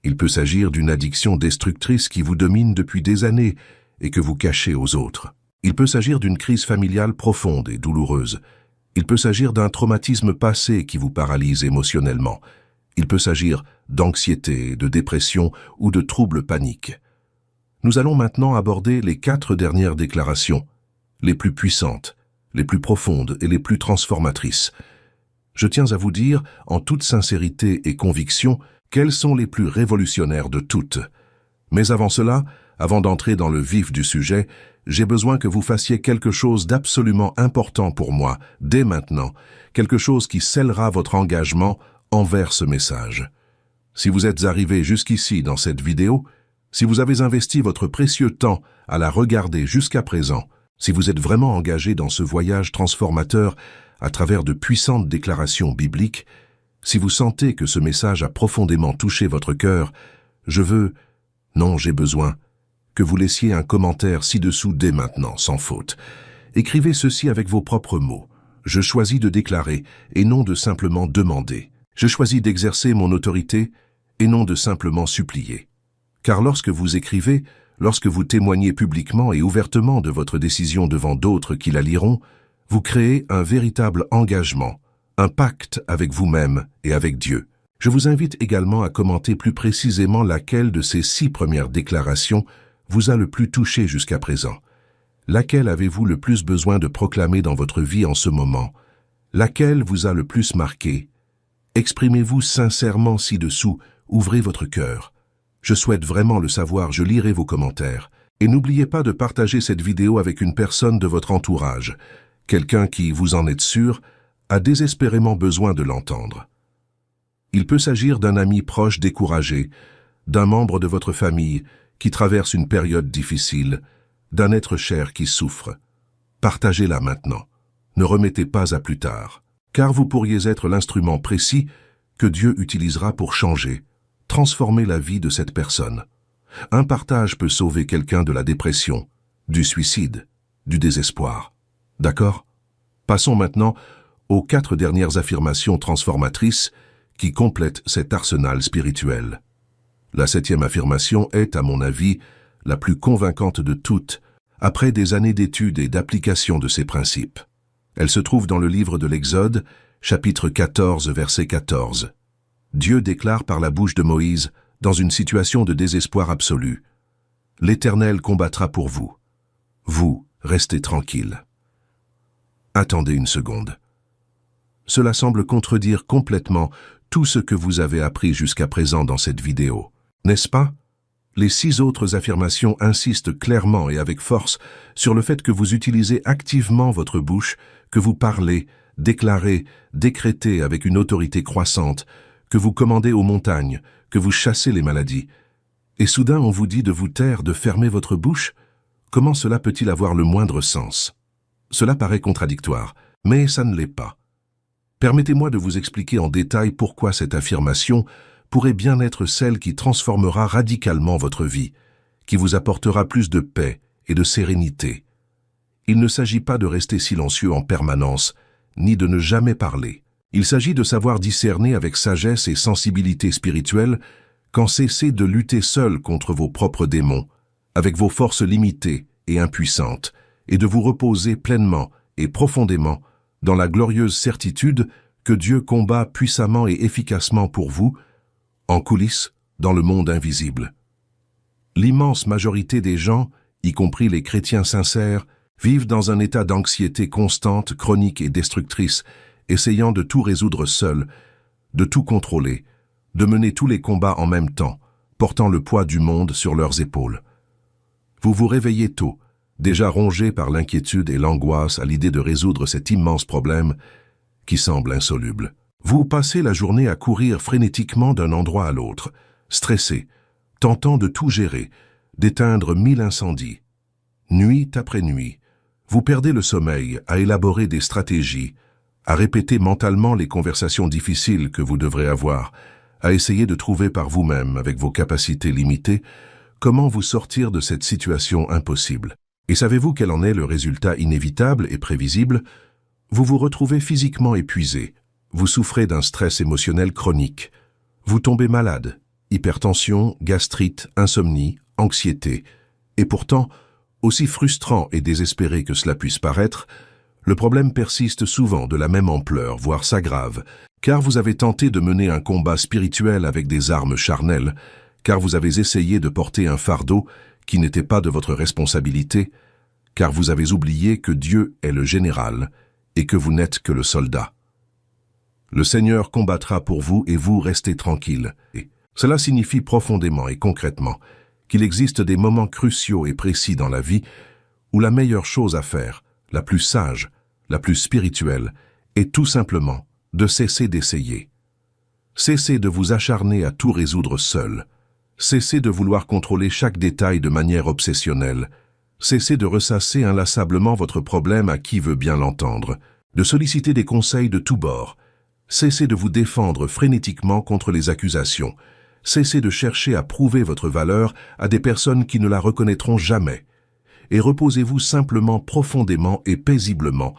Il peut s'agir d'une addiction destructrice qui vous domine depuis des années et que vous cachez aux autres. Il peut s'agir d'une crise familiale profonde et douloureuse. Il peut s'agir d'un traumatisme passé qui vous paralyse émotionnellement. Il peut s'agir d'anxiété, de dépression ou de troubles paniques. Nous allons maintenant aborder les 4 dernières déclarations, les plus puissantes, les plus profondes et les plus transformatrices. Je tiens à vous dire, en toute sincérité et conviction, quelles sont les plus révolutionnaires de toutes. Mais avant cela, avant d'entrer dans le vif du sujet, j'ai besoin que vous fassiez quelque chose d'absolument important pour moi, dès maintenant, quelque chose qui scellera votre engagement envers ce message. Si vous êtes arrivé jusqu'ici dans cette vidéo, si vous avez investi votre précieux temps à la regarder jusqu'à présent, si vous êtes vraiment engagé dans ce voyage transformateur à travers de puissantes déclarations bibliques, si vous sentez que ce message a profondément touché votre cœur, j'ai besoin que vous laissiez un commentaire ci-dessous dès maintenant, sans faute. Écrivez ceci avec vos propres mots. Je choisis de déclarer et non de simplement demander. Je choisis d'exercer mon autorité et non de simplement supplier. Car lorsque vous écrivez, lorsque vous témoignez publiquement et ouvertement de votre décision devant d'autres qui la liront, vous créez un véritable engagement, un pacte avec vous-même et avec Dieu. Je vous invite également à commenter plus précisément laquelle de ces 6 premières déclarations vous a le plus touché jusqu'à présent. Laquelle avez-vous le plus besoin de proclamer dans votre vie en ce moment? Laquelle vous a le plus marqué? Exprimez-vous sincèrement ci-dessous, ouvrez votre cœur. Je souhaite vraiment le savoir, je lirai vos commentaires. Et n'oubliez pas de partager cette vidéo avec une personne de votre entourage, quelqu'un qui, vous en êtes sûr, a désespérément besoin de l'entendre. Il peut s'agir d'un ami proche découragé, d'un membre de votre famille qui traverse une période difficile, d'un être cher qui souffre. Partagez-la maintenant. Ne remettez pas à plus tard, car vous pourriez être l'instrument précis que Dieu utilisera pour changer, transformer la vie de cette personne. Un partage peut sauver quelqu'un de la dépression, du suicide, du désespoir. D'accord? Passons maintenant aux 4 dernières affirmations transformatrices qui complètent cet arsenal spirituel. La 7e affirmation est, à mon avis, la plus convaincante de toutes, après des années d'études et d'application de ces principes. Elle se trouve dans le livre de l'Exode, chapitre 14, verset 14. Dieu déclare par la bouche de Moïse, dans une situation de désespoir absolu, « L'Éternel combattra pour vous. Vous, restez tranquille. » Attendez une seconde. Cela semble contredire complètement tout ce que vous avez appris jusqu'à présent dans cette vidéo, n'est-ce pas? Les 6 autres affirmations insistent clairement et avec force sur le fait que vous utilisez activement votre bouche, que vous parlez, déclarez, décrétez avec une autorité croissante, que vous commandez aux montagnes, que vous chassez les maladies. Et soudain on vous dit de vous taire, de fermer votre bouche? Comment cela peut-il avoir le moindre sens? Cela paraît contradictoire, mais ça ne l'est pas. Permettez-moi de vous expliquer en détail pourquoi cette affirmation pourrait bien être celle qui transformera radicalement votre vie, qui vous apportera plus de paix et de sérénité. Il ne s'agit pas de rester silencieux en permanence, ni de ne jamais parler. Il s'agit de savoir discerner avec sagesse et sensibilité spirituelle quand cesser de lutter seul contre vos propres démons, avec vos forces limitées et impuissantes, et de vous reposer pleinement et profondément dans la glorieuse certitude que Dieu combat puissamment et efficacement pour vous, en coulisses, dans le monde invisible. L'immense majorité des gens, y compris les chrétiens sincères, vivent dans un état d'anxiété constante, chronique et destructrice, essayant de tout résoudre seuls, de tout contrôler, de mener tous les combats en même temps, portant le poids du monde sur leurs épaules. Vous vous réveillez tôt, déjà rongé par l'inquiétude et l'angoisse à l'idée de résoudre cet immense problème qui semble insoluble. Vous passez la journée à courir frénétiquement d'un endroit à l'autre, stressé, tentant de tout gérer, d'éteindre 1000 incendies. Nuit après nuit, vous perdez le sommeil à élaborer des stratégies, à répéter mentalement les conversations difficiles que vous devrez avoir, à essayer de trouver par vous-même, avec vos capacités limitées, comment vous sortir de cette situation impossible. Et savez-vous quel en est le résultat inévitable et prévisible? Vous vous retrouvez physiquement épuisé, vous souffrez d'un stress émotionnel chronique, vous tombez malade, hypertension, gastrite, insomnie, anxiété. Et pourtant, aussi frustrant et désespéré que cela puisse paraître, le problème persiste souvent de la même ampleur, voire s'aggrave, car vous avez tenté de mener un combat spirituel avec des armes charnelles, car vous avez essayé de porter un fardeau qui n'était pas de votre responsabilité, car vous avez oublié que Dieu est le général et que vous n'êtes que le soldat. Le Seigneur combattra pour vous et vous restez tranquille. Et cela signifie profondément et concrètement qu'il existe des moments cruciaux et précis dans la vie où la meilleure chose à faire, la plus sage, la plus spirituelle, est tout simplement de cesser d'essayer. Cessez de vous acharner à tout résoudre seul. Cessez de vouloir contrôler chaque détail de manière obsessionnelle. Cessez de ressasser inlassablement votre problème à qui veut bien l'entendre, de solliciter des conseils de tous bords. Cessez de vous défendre frénétiquement contre les accusations. Cessez de chercher à prouver votre valeur à des personnes qui ne la reconnaîtront jamais. Et reposez-vous simplement profondément et paisiblement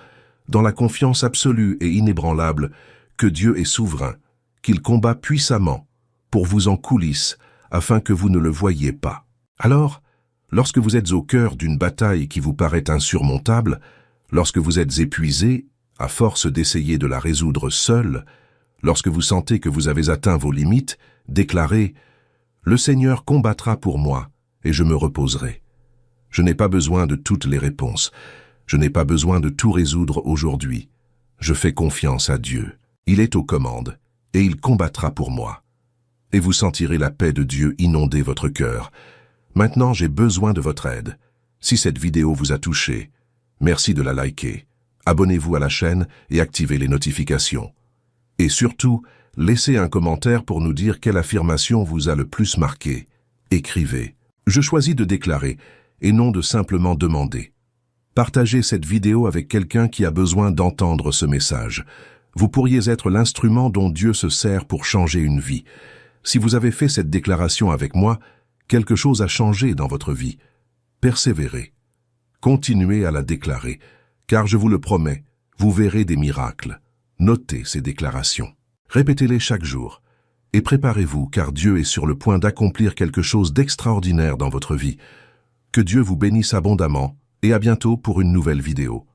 dans la confiance absolue et inébranlable que Dieu est souverain, qu'il combat puissamment pour vous en coulisses afin que vous ne le voyiez pas. Alors, lorsque vous êtes au cœur d'une bataille qui vous paraît insurmontable, lorsque vous êtes épuisé, à force d'essayer de la résoudre seul, lorsque vous sentez que vous avez atteint vos limites, déclarez « Le Seigneur combattra pour moi et je me reposerai. Je n'ai pas besoin de toutes les réponses. Je n'ai pas besoin de tout résoudre aujourd'hui. Je fais confiance à Dieu. Il est aux commandes et il combattra pour moi. » Et vous sentirez la paix de Dieu inonder votre cœur. Maintenant, j'ai besoin de votre aide. Si cette vidéo vous a touché, merci de la liker. Abonnez-vous à la chaîne et activez les notifications. Et surtout, laissez un commentaire pour nous dire quelle affirmation vous a le plus marqué. Écrivez. Je choisis de déclarer et non de simplement demander. Partagez cette vidéo avec quelqu'un qui a besoin d'entendre ce message. Vous pourriez être l'instrument dont Dieu se sert pour changer une vie. Si vous avez fait cette déclaration avec moi, quelque chose a changé dans votre vie. Persévérez. Continuez à la déclarer, car je vous le promets, vous verrez des miracles. Notez ces déclarations. Répétez-les chaque jour. Et préparez-vous, car Dieu est sur le point d'accomplir quelque chose d'extraordinaire dans votre vie. Que Dieu vous bénisse abondamment, et à bientôt pour une nouvelle vidéo.